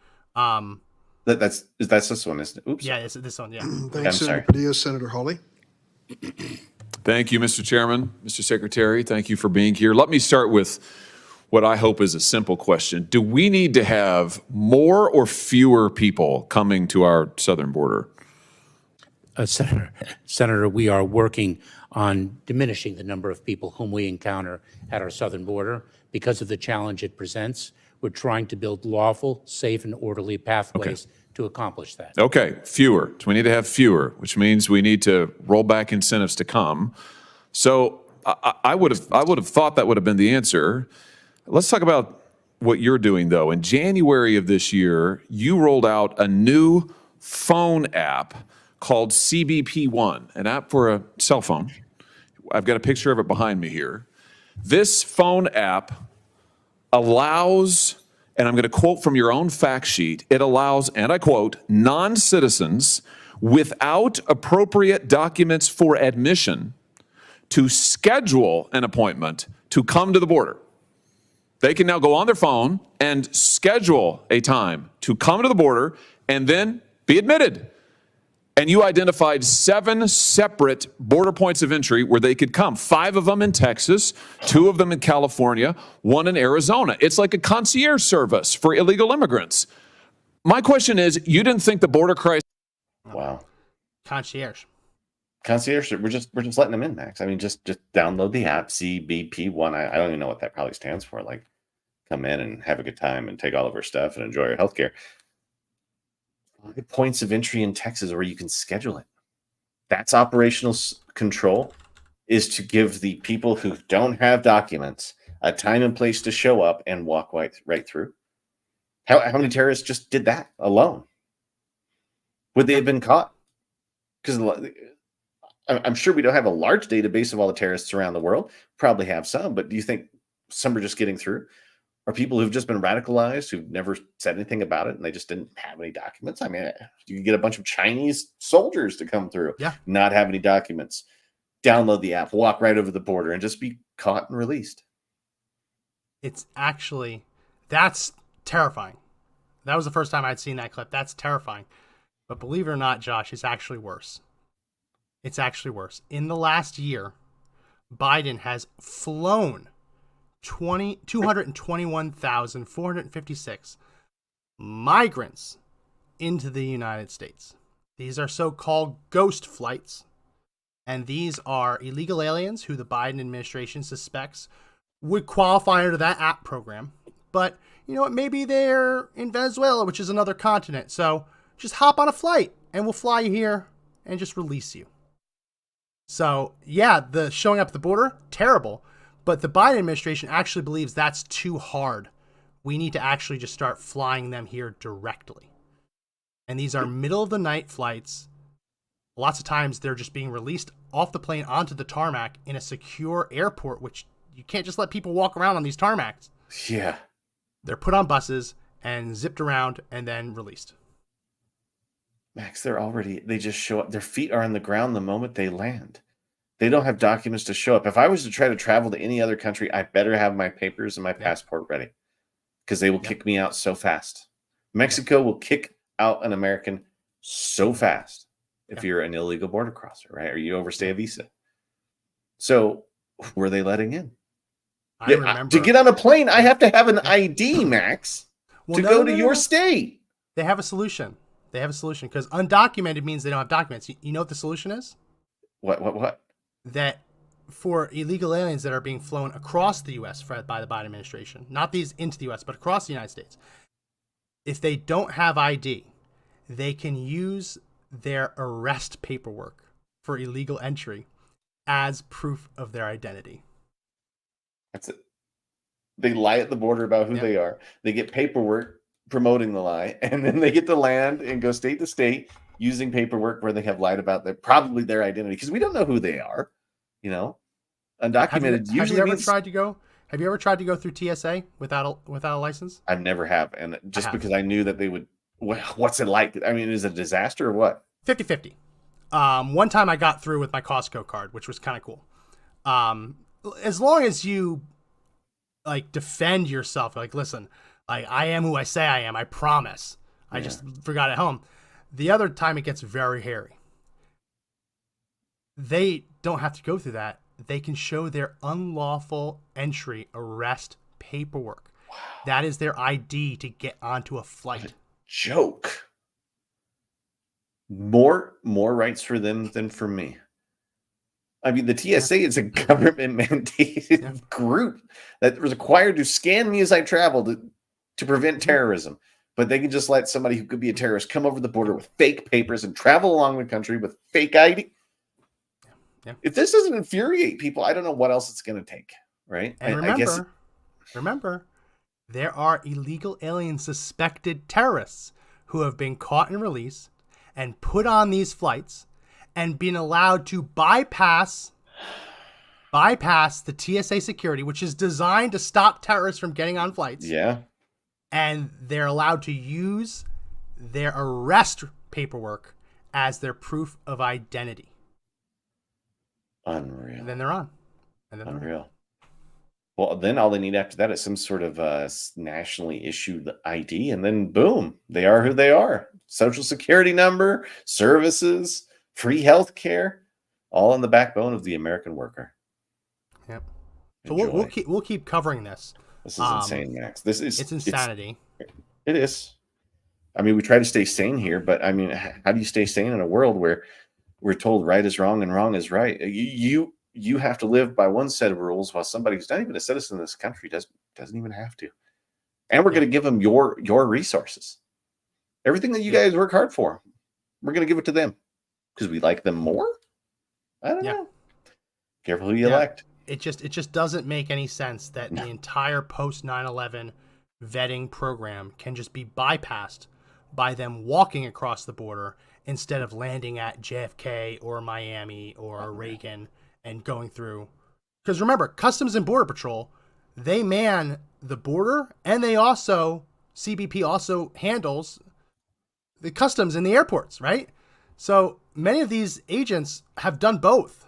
That's this one, isn't it? Oops. Yeah, it's this one. Yeah. Thanks, Senator Padilla. Senator Hawley. Thank you, Mr. Chairman, Mr. Secretary. Thank you for being here. Let me start with what I hope is a simple question. Do we need to have more or fewer people coming to our southern border? Senator, we are working on diminishing the number of people whom we encounter at our southern border because of the challenge it presents. We're trying to build lawful, safe, and orderly pathways to accomplish that. Okay, fewer. So we need to have fewer, which means we need to roll back incentives to come. So I would have thought that would have been the answer. Let's talk about what you're doing, though. In January of this year, you rolled out a new phone app called CBP One, an app for a cell phone. I've got a picture of it behind me here. This phone app allows, and I'm going to quote from your own fact sheet, it allows, and I quote, non-citizens without appropriate documents for admission to schedule an appointment to come to the border. They can now go on their phone and schedule a time to come to the border and then be admitted. And you identified 7 separate border points of entry where they could come. 5 of them in Texas, 2 of them in California, 1 in Arizona. It's like a concierge service for illegal immigrants. My question is, you didn't think the border crisis... Wow. Concierge. We're just letting them in, Max. I mean, just download the app, CBP One. I don't even know what that probably stands for. Like, come in and have a good time and take all of our stuff and enjoy our healthcare. Points of entry in Texas where you can schedule it. That's operational control, is to give the people who don't have documents a time and place to show up and walk right through. How many terrorists just did that alone? Would they have been caught? Because I'm sure we don't have a large database of all the terrorists around the world. Probably have some, but do you think some are just getting through? Or people who've just been radicalized, who've never said anything about it, and they just didn't have any documents? I mean, you can get a bunch of Chinese soldiers to come through, not have any documents, download the app, walk right over the border, and just be caught and released. It's actually, that's terrifying. That was the first time I'd seen that clip. That's terrifying. But believe it or not, Josh, it's actually worse. It's actually worse. In the last year, Biden has flown 221,456 migrants into the United States. These are so-called ghost flights, and these are illegal aliens who the Biden administration suspects would qualify under that app program. But you know what? Maybe they're in Venezuela, which is another continent. So just hop on a flight, and we'll fly you here and just release you. So yeah, the showing up at the border, terrible. But the Biden administration actually believes that's too hard. We need to actually just start flying them here directly. And these are middle of the night flights. Lots of times they're just being released off the plane onto the tarmac in a secure airport, which you can't just let people walk around on these tarmacs. Yeah. They're put on buses and zipped around and then released. Max, they just show up. Their feet are on the ground the moment they land. They don't have documents to show up. If I was to try to travel to any other country, I better have my papers and my passport ready, because they will kick me out so fast. Mexico will kick out an American so fast if you're an illegal border crosser, right? Or you overstay a visa. So who are they letting in? I remember, to get on a plane, I have to have an ID, Max, to go to your state. They have a solution. Because undocumented means they don't have documents. You know what the solution is? What? That for illegal aliens that are being flown across the U.S. by the Biden administration, not these into the U.S., but across the United States, if they don't have ID, they can use their arrest paperwork for illegal entry as proof of their identity. That's it. They lie at the border about who they are. They get paperwork promoting the lie, and then they get to land and go state to state using paperwork where they have lied about probably their identity, because we don't know who they are. Undocumented usually means. Have you ever tried to go through TSA without a license? I never have, and because I knew that they would. What's it like? I mean, is it a disaster or what? 50-50. One time I got through with my Costco card, which was kind of cool. As long as you defend yourself, listen, I am who I say I am. I promise. I just forgot at home. The other time it gets very hairy. They don't have to go through that. They can show their unlawful entry arrest paperwork. Wow. That is their ID to get onto a flight. What a joke. More rights for them than for me. I mean, the TSA is a government mandated group that was required to scan me as I traveled to prevent terrorism. But they can just let somebody who could be a terrorist come over the border with fake papers and travel along the country with fake ID. Yeah. If this doesn't infuriate people, I don't know what else it's going to take, right? And remember, there are illegal alien suspected terrorists who have been caught and released and put on these flights and been allowed to bypass the TSA security, which is designed to stop terrorists from getting on flights. Yeah. And they're allowed to use their arrest paperwork as their proof of identity. Unreal. And then they're on. Unreal. Well, then all they need after that is some sort of nationally issued ID, and then boom, they are who they are. Social security number, services, free health care, all on the backbone of the American worker. Yep. So we'll keep covering this. This is insane, Max. It's insanity. It is. I mean, we try to stay sane here, but I mean, how do you stay sane in a world where we're told right is wrong and wrong is right? You have to live by one set of rules, while somebody who's not even a citizen of this country doesn't even have to. And we're going to give them your resources, everything that you guys work hard for. We're going to give it to them because we like them more. I don't know. Careful who you elect. It just doesn't make any sense that the entire post 9/11 vetting program can just be bypassed by them walking across the border instead of landing at JFK or Miami or Reagan and going through. Because remember, Customs and Border Patrol, they man the border, and CBP also handles the customs in the airports, right? So many of these agents have done both,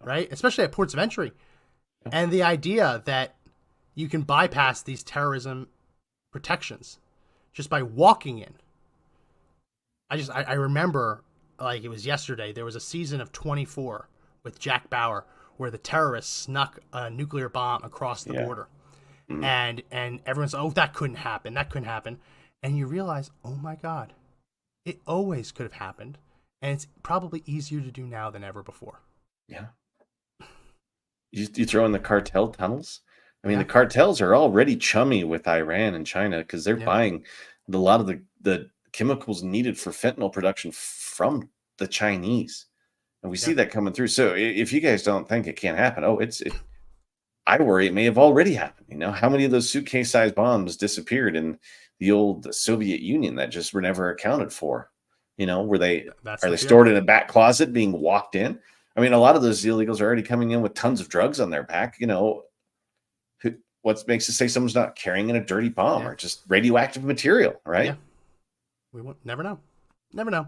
right? Especially at ports of entry. And the idea that you can bypass these terrorism protections just by walking in. I remember, like it was yesterday, there was a season of 24 with Jack Bauer where the terrorists snuck a nuclear bomb across the border. And everyone's, that couldn't happen. That couldn't happen. And you realize, oh my God, it always could have happened. And it's probably easier to do now than ever before. Yeah. You throw in the cartel tunnels. I mean, the cartels are already chummy with Iran and China because they're buying a lot of the chemicals needed for fentanyl production from the Chinese. And we see that coming through. So if you guys don't think it can't happen, I worry it may have already happened. You know, how many of those suitcase-sized bombs disappeared in the old Soviet Union that just were never accounted for? You know, are they stored in a back closet being walked in? I mean, a lot of those illegals are already coming in with tons of drugs on their back. You know, what makes us say someone's not carrying in a dirty bomb or just radioactive material, right? Yeah. We won't never know. Never know.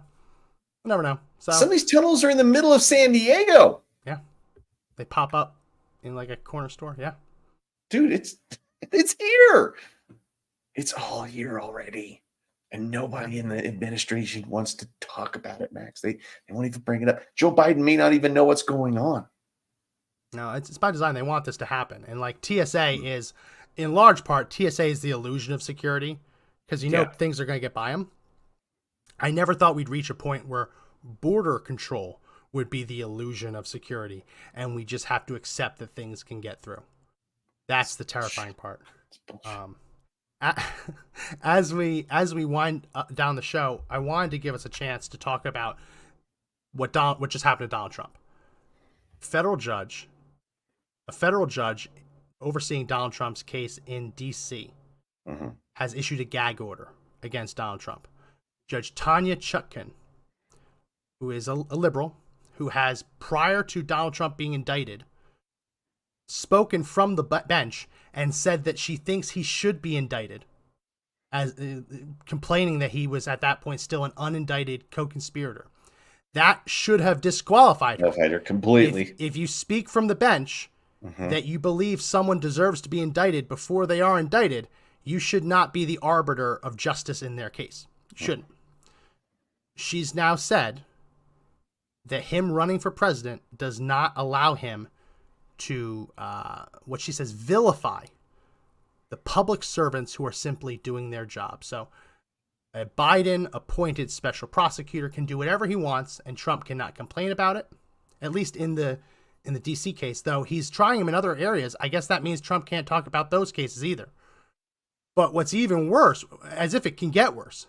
We'll never know. So some of these tunnels are in the middle of San Diego. Yeah. They pop up in like a corner store. Yeah. Dude, it's here. It's all here already. And nobody in the administration wants to talk about it, Max. They won't even bring it up. Joe Biden may not even know what's going on. No, it's by design. They want this to happen. And like TSA is, in large part, TSA is the illusion of security because things are going to get by them. I never thought we'd reach a point where border control would be the illusion of security, and we just have to accept that things can get through. That's the terrifying part. As we wind down the show, I wanted to give us a chance to talk about what just happened to Donald Trump. A federal judge overseeing Donald Trump's case in D.C. has issued a gag order against Donald Trump. Judge Tanya Chutkan, who is a liberal, who has, prior to Donald Trump being indicted, spoken from the bench and said that she thinks he should be indicted, as complaining that he was at that point still an unindicted co-conspirator. That should have disqualified her completely. If you speak from the bench that you believe someone deserves to be indicted before they are indicted, you should not be the arbiter of justice in their case. You shouldn't. She's now said that him running for president does not allow him to, what she says, vilify the public servants who are simply doing their job. So a Biden-appointed special prosecutor can do whatever he wants, and Trump cannot complain about it, at least in the D.C. case, though he's trying him in other areas. I guess that means Trump can't talk about those cases either. But what's even worse, as if it can get worse,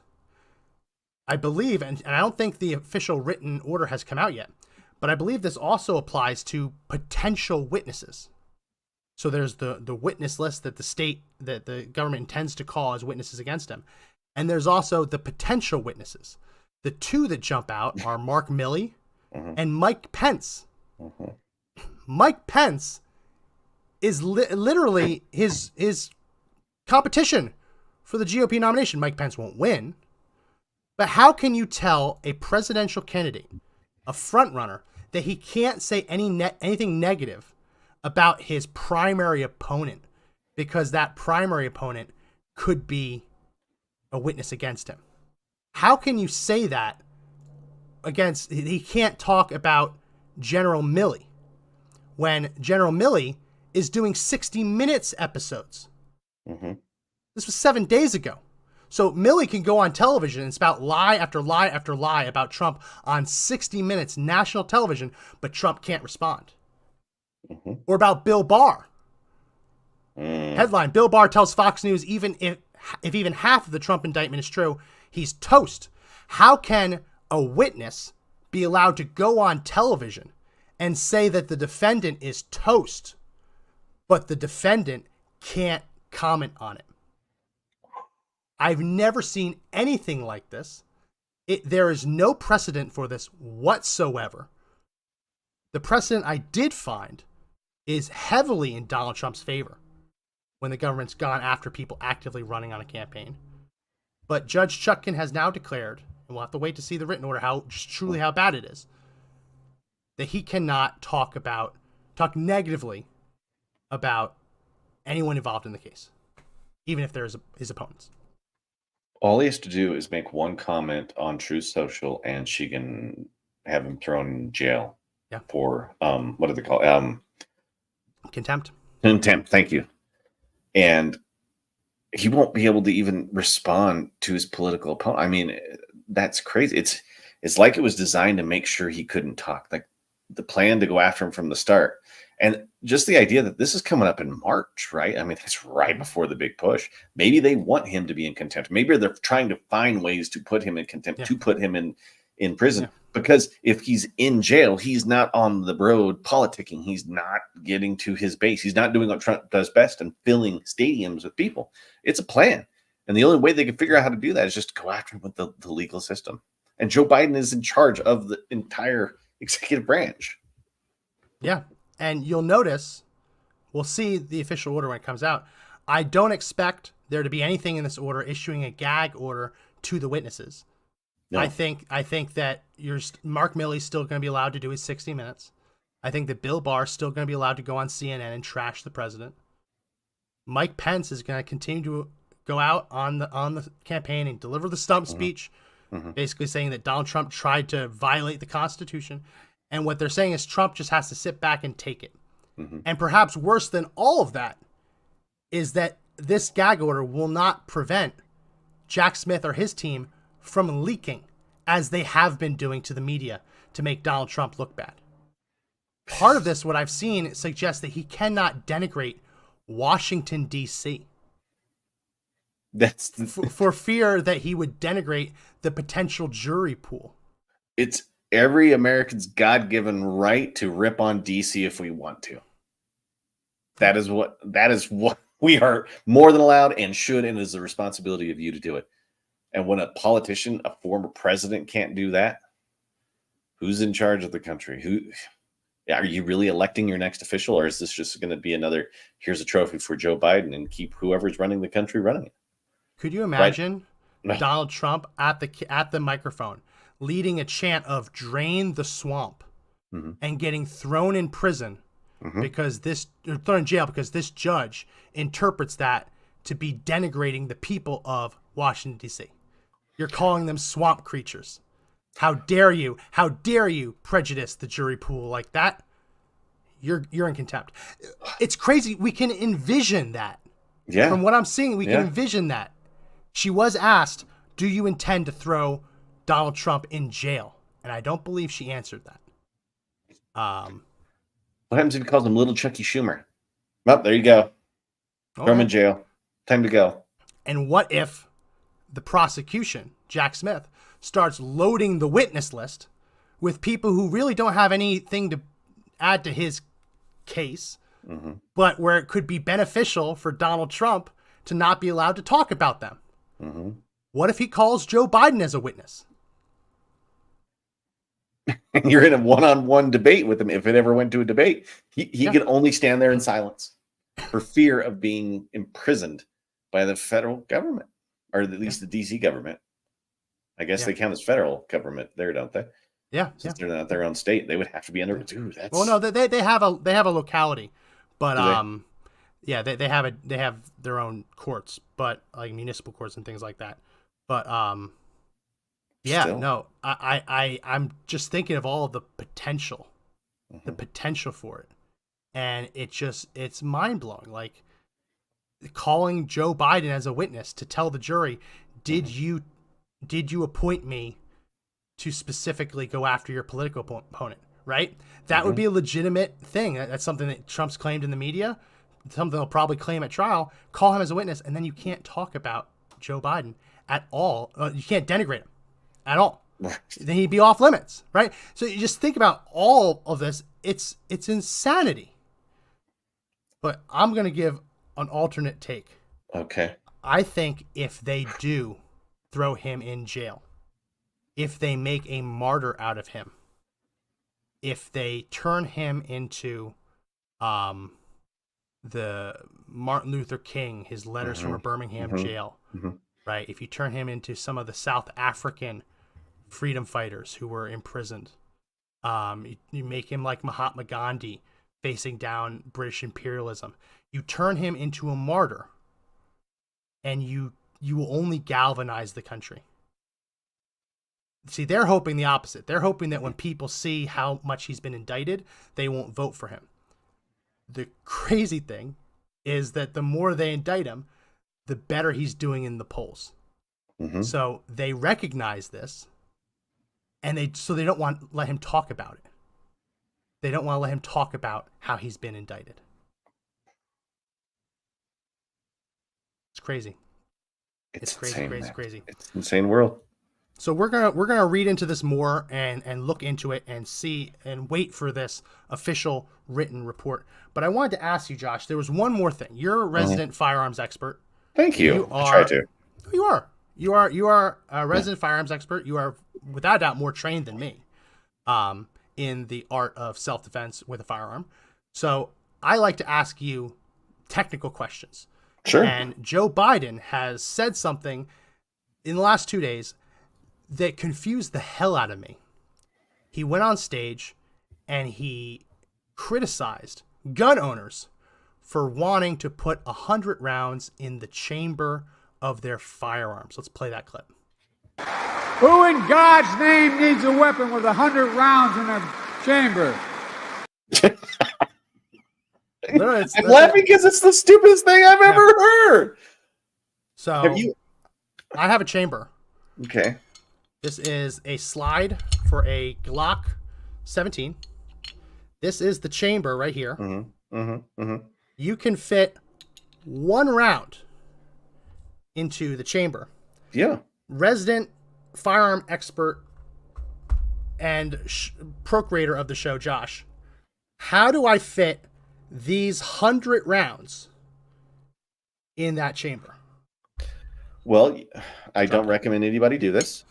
I believe, and I don't think the official written order has come out yet, but I believe this also applies to potential witnesses. So there's the witness list that the government intends to call as witnesses against him. And there's also the potential witnesses. The two that jump out are Mark Milley and Mike Pence. Mike Pence is literally his competition for the GOP nomination. Mike Pence won't win. But how can you tell a presidential candidate, a frontrunner, that he can't say anything negative about his primary opponent because that primary opponent could be a witness against him? How can you say that against, he can't talk about General Milley when General Milley is doing 60 Minutes episodes? This was 7 days ago. So Milley can go on television and spout lie after lie after lie about Trump on 60 Minutes national television, but Trump can't respond. Or about Bill Barr. Headline, Bill Barr tells Fox News even if even half of the Trump indictment is true, he's toast. How can a witness be allowed to go on television and say that the defendant is toast, but the defendant can't comment on it? I've never seen anything like this. There is no precedent for this whatsoever. The precedent I did find is heavily in Donald Trump's favor when the government's gone after people actively running on a campaign. But Judge Chutkan has now declared, and we'll have to wait to see the written order, how bad it is, that he cannot talk negatively about anyone involved in the case, even if there's his opponents. All he has to do is make one comment on Truth Social, and she can have him thrown in jail for what do they call contempt? Contempt. Thank you. And he won't be able to even respond to his political opponent. I mean, that's crazy. It's like it was designed to make sure he couldn't talk. Like the plan to go after him from the start. And just the idea that this is coming up in March, right? I mean, that's right before the big push. Maybe they want him to be in contempt. Maybe they're trying to find ways to put him in contempt, to put him in prison. Because if he's in jail, he's not on the road politicking. He's not getting to his base. He's not doing what Trump does best and filling stadiums with people. It's a plan. And the only way they can figure out how to do that is just go after him with the legal system. And Joe Biden is in charge of the entire executive branch. Yeah. And you'll notice, we'll see the official order when it comes out. I don't expect there to be anything in this order issuing a gag order to the witnesses. No. I think that Mark Milley's still going to be allowed to do his 60 Minutes. I think that Bill Barr's still going to be allowed to go on CNN and trash the president. Mike Pence is going to continue to go out on the campaign and deliver the stump speech, basically saying that Donald Trump tried to violate the Constitution. And what they're saying is Trump just has to sit back and take it. And perhaps worse than all of that is that this gag order will not prevent Jack Smith or his team from leaking, as they have been doing to the media to make Donald Trump look bad. Part of this, what I've seen, suggests that he cannot denigrate Washington, D.C. That's for fear that he would denigrate the potential jury pool. It's every American's God-given right to rip on DC if we want to. That is what we are more than allowed and should, and it is the responsibility of you to do it. And when a politician, a former president, can't do that, who's in charge of the country? Are you really electing your next official, or is this just going to be another, here's a trophy for Joe Biden and keep whoever's running the country running it? Could you imagine Right. Donald Trump at the microphone leading a chant of "Drain the swamp" and getting thrown in prison because thrown in jail because this judge interprets that to be denigrating the people of Washington, D.C. You're calling them swamp creatures. How dare you? How dare you prejudice the jury pool like that? You're in contempt. It's crazy. We can envision that. Yeah. From what I'm seeing, we can envision that. She was asked, "Do you intend to throw Donald Trump in jail?" And I don't believe she answered that. What happens if he calls him Little Chucky Schumer? Well, there you go. Throw him in jail. Time to go. And what if the prosecution, Jack Smith, starts loading the witness list with people who really don't have anything to add to his case, but where it could be beneficial for Donald Trump to not be allowed to talk about them? What if he calls Joe Biden as a witness? And you're in a one-on-one debate with him. If it ever went to a debate, he could only stand there in silence for fear of being imprisoned by the federal government, or at least the DC government. I guess they count as federal government there, don't they? Yeah, Since they're not their own state, they would have to be under. Dude, that's well, no, they have a locality, but they have their own courts, but like municipal courts and things like that. But Still. no, I'm just thinking of all of the potential, for it, and it's mind blowing. Like calling Joe Biden as a witness to tell the jury, did you appoint me to specifically go after your political opponent? Right? That would be a legitimate thing. That's something that Trump's claimed in the media, something they'll probably claim at trial. Call him as a witness, and then you can't talk about Joe Biden at all. You can't denigrate him at all. Right. Then he'd be off limits, right? So you just think about all of this. It's insanity. But I'm going to give an alternate take. okay. I think if they do throw him in jail, if they make a martyr out of him, if they turn him into the Martin Luther King, his letters from a Birmingham jail, right? If you turn him into some of the South African freedom fighters who were imprisoned, you make him like Mahatma Gandhi facing down British imperialism. You turn him into a martyr, and you will only galvanize the country. See, they're hoping the opposite. They're hoping that when people see how much he's been indicted, they won't vote for him. The crazy thing is that the more they indict him, the better he's doing in the polls. So they recognize this, and they don't want to let him talk about it. They don't want to let him talk about how he's been indicted. It's crazy. It's crazy, insane, crazy, man. crazy. It's an insane world. So we're gonna read into this more and look into it and see and wait for this official written report. But I wanted to ask you, Josh, there was one more thing. You're a resident firearms expert. Thank you. I try to. You are a resident firearms expert. You are without a doubt more trained than me in the art of self-defense with a firearm. So I like to ask you technical questions. Sure. And Joe Biden has said something in the last 2 days that confused the hell out of me. He went on stage and he criticized gun owners for wanting to put 100 rounds in the chamber of their firearms. Let's play that clip. Who in God's name needs a weapon with 100 rounds in a chamber? I'm laughing because it's the stupidest thing I've ever heard. So I have a chamber. Okay. This is a slide for a Glock 17. This is the chamber right here. You can fit 1 round into the chamber. Yeah. Resident firearm expert and procurator of the show, Josh. How do I fit these 100 rounds in that chamber? Well, I don't recommend anybody do this,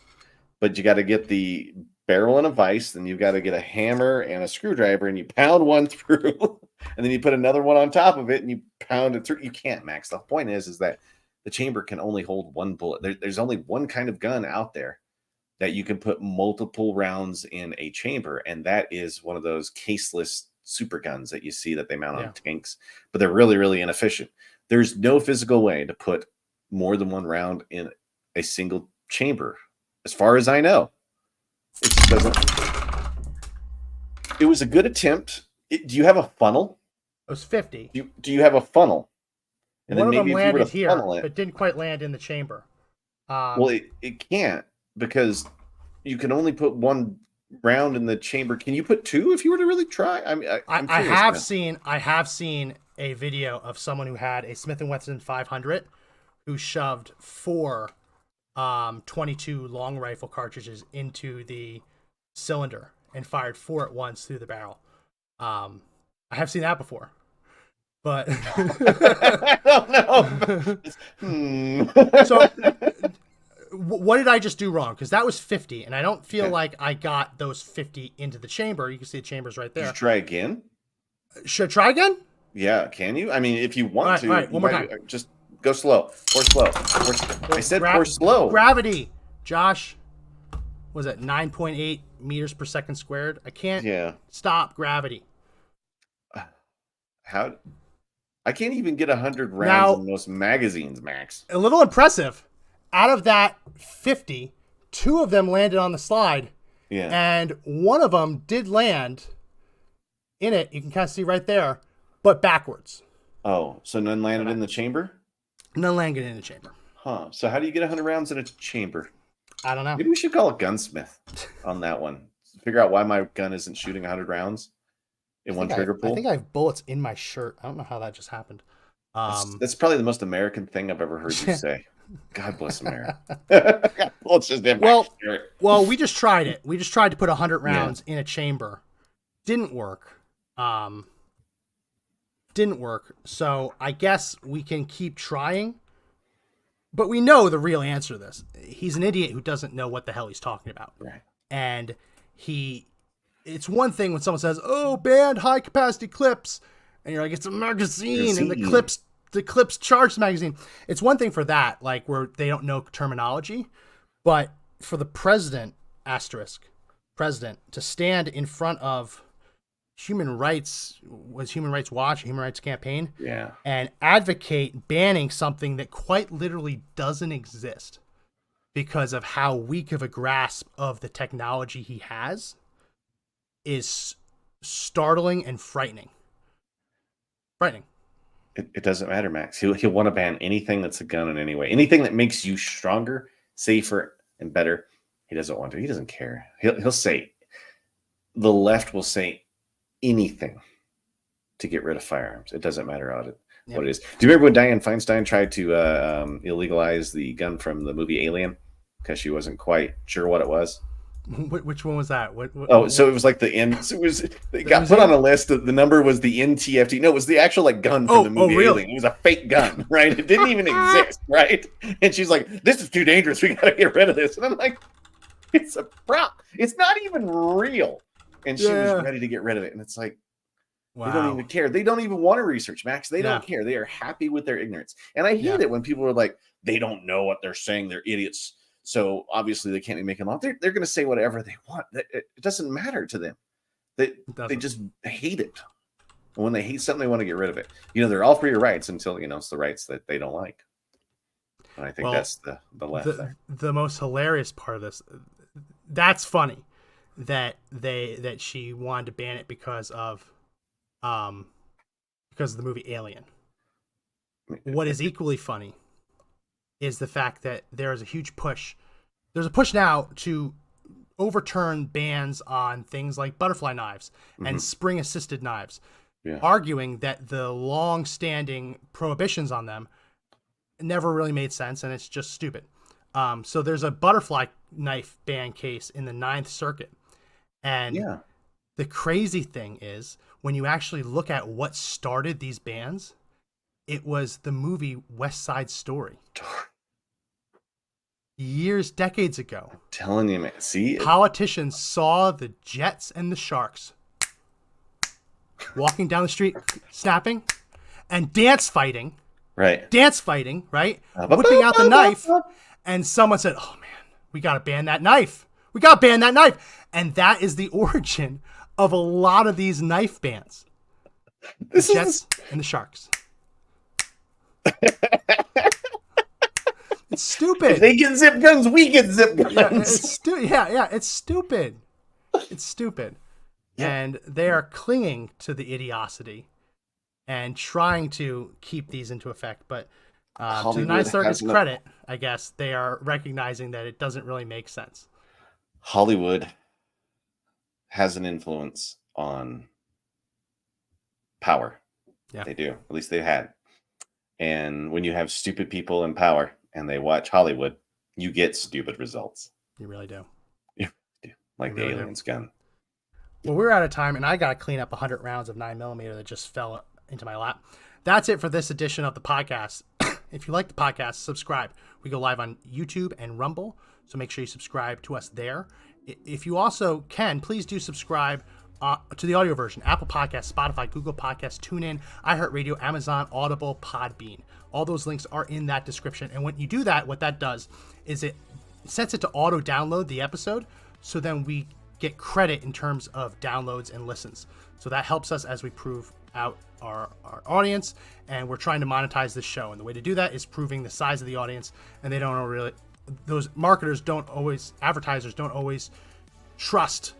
but you got to get the barrel and a vise, then you've got to get a hammer and a screwdriver, and you pound one through, and then you put another one on top of it, and you pound it through. You can't, Max. The point is that the chamber can only hold 1 bullet. There's only one kind of gun out there that you can put multiple rounds in a chamber, and that is one of those caseless super guns that you see that they mount on tanks, but they're really, really inefficient. There's no physical way to put more than 1 round in a single chamber, as far as I know. It just doesn't. It was a good attempt. Do you have a funnel? It was 50. Do you have a funnel? And one of them landed here, but didn't quite land in the chamber. Well, it can't, because you can only put 1 round in the chamber. Can you put 2 if you were to really try? I mean, I have seen a video of someone who had a Smith & Wesson 500 who shoved 4 .22 long rifle cartridges into the cylinder and fired 4 at once through the barrel. I have seen that before, but I don't know. So what did I just do wrong? Because that was 50, and I don't feel like I got those 50 into the chamber. You can see the chamber's right there. Should try again? Should I try again? Yeah, can you? I mean, if you want to, one more time. Just go slow. Pour slow. I said pour slow. Gravity. Josh, was it 9.8 meters per second squared? I can't stop gravity. How? I can't even get 100 rounds in most magazines, Max. A little impressive. Out of that 50, 2 of them landed on the slide. Yeah. And 1 of them did land in it. You can kind of see right there, but backwards. Oh, so none landed in the chamber? None landed in the chamber. Huh. So how do you get 100 rounds in a chamber? I don't know. Maybe we should call a gunsmith on that one. Figure out why my gun isn't shooting 100 rounds in one trigger pull. I think I have bullets in my shirt. I don't know how that just happened. That's probably the most American thing I've ever heard you say. God bless America. Bullets just in my shirt. Well, we just tried it. We just tried to put 100 rounds in a chamber. Didn't work. Didn't work. So I guess we can keep trying. But we know the real answer to this. He's an idiot who doesn't know what the hell he's talking about. Right. And it's one thing when someone says, "Oh, banned high capacity clips," and you're like, "It's a magazine, and the clips charged magazine." It's one thing for that, like where they don't know terminology, but for the president to stand in front of Human Rights Watch, Human Rights Campaign, and advocate banning something that quite literally doesn't exist because of how weak of a grasp of the technology he has is startling and frightening. It doesn't matter, Max. He'll want to ban anything that's a gun in any way. Anything that makes you stronger, safer, and better. He doesn't want to. He doesn't care. He'll say, the left will say anything to get rid of firearms. It doesn't matter what it is. Do you remember when Dianne Feinstein tried to illegalize the gun from the movie Alien because she wasn't quite sure what it was? Which one was that? So it was like the N. So it got put on a list. The number was the NTFT. No, it was the actual gun from the movie Alien. It was a fake gun, right? It didn't even exist, right? And she's like, "This is too dangerous. We got to get rid of this." And I'm like, "It's a prop. It's not even real." And she was ready to get rid of it. And it's like, They don't even care. They don't even want to research, Max. They don't care. They are happy with their ignorance. And I hate it when people are like, they don't know what they're saying. They're idiots. So obviously they can't be making law. They're going to say whatever they want. It doesn't matter to them. They just hate it. And when they hate something, they want to get rid of it. They're all for your rights until, it's the rights that they don't like. And I think that's the left there. The most hilarious part of this, that's funny that she wanted to ban it because of the movie Alien. What is equally funny is the fact that there is a huge push. There's a push now to overturn bans on things like butterfly knives and spring-assisted knives, arguing that the long-standing prohibitions on them never really made sense and it's just stupid. So there's a butterfly knife ban case in the Ninth Circuit. And the crazy thing is, when you actually look at what started these bans, it was the movie West Side Story. Decades ago. I'm telling you, man. See? Politicians saw the Jets and the Sharks walking down the street, snapping, and dance fighting. Right. Whipping out the knife. And someone said, oh, man, we got to ban that knife. And that is the origin of a lot of these knife bans. The Jets and the Sharks. It's stupid. If they get zip guns, we get zip guns. It's stupid. It's stupid. Yeah. And they are clinging to the idiocity and trying to keep these into effect. But to the Ninth Circuit's credit, I guess, they are recognizing that it doesn't really make sense. Hollywood has an influence on power. Yeah. They do. At least they've had. And when you have stupid people in power and they watch Hollywood, you get stupid results. You really do. You do. Like the alien's gun. Well, we're out of time, and I got to clean up 100 rounds of 9mm that just fell into my lap. That's it for this edition of the podcast. If you like the podcast, subscribe. We go live on YouTube and Rumble, so make sure you subscribe to us there. If you also can, please do subscribe to the audio version: Apple Podcasts, Spotify, Google Podcasts, TuneIn, iHeartRadio, Amazon, Audible, Podbean. All those links are in that description. And when you do that, what that does is it sets it to auto-download the episode, so then we get credit in terms of downloads and listens. So that helps us as we prove out our audience, and we're trying to monetize this show. And the way to do that is proving the size of the audience, and they don't really, those marketers don't always, advertisers don't always trust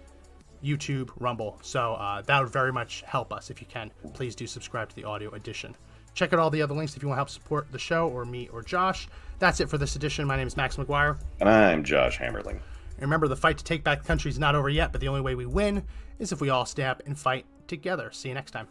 YouTube, Rumble. So that would very much help us. If you can, please do subscribe to the audio edition. Check out all the other links if you want to help support the show or me or Josh. That's it for this edition. My name is Max McGuire. And I'm Josh Hammerling. And remember, the fight to take back the country is not over yet, but the only way we win is if we all stay up and fight together. See you next time.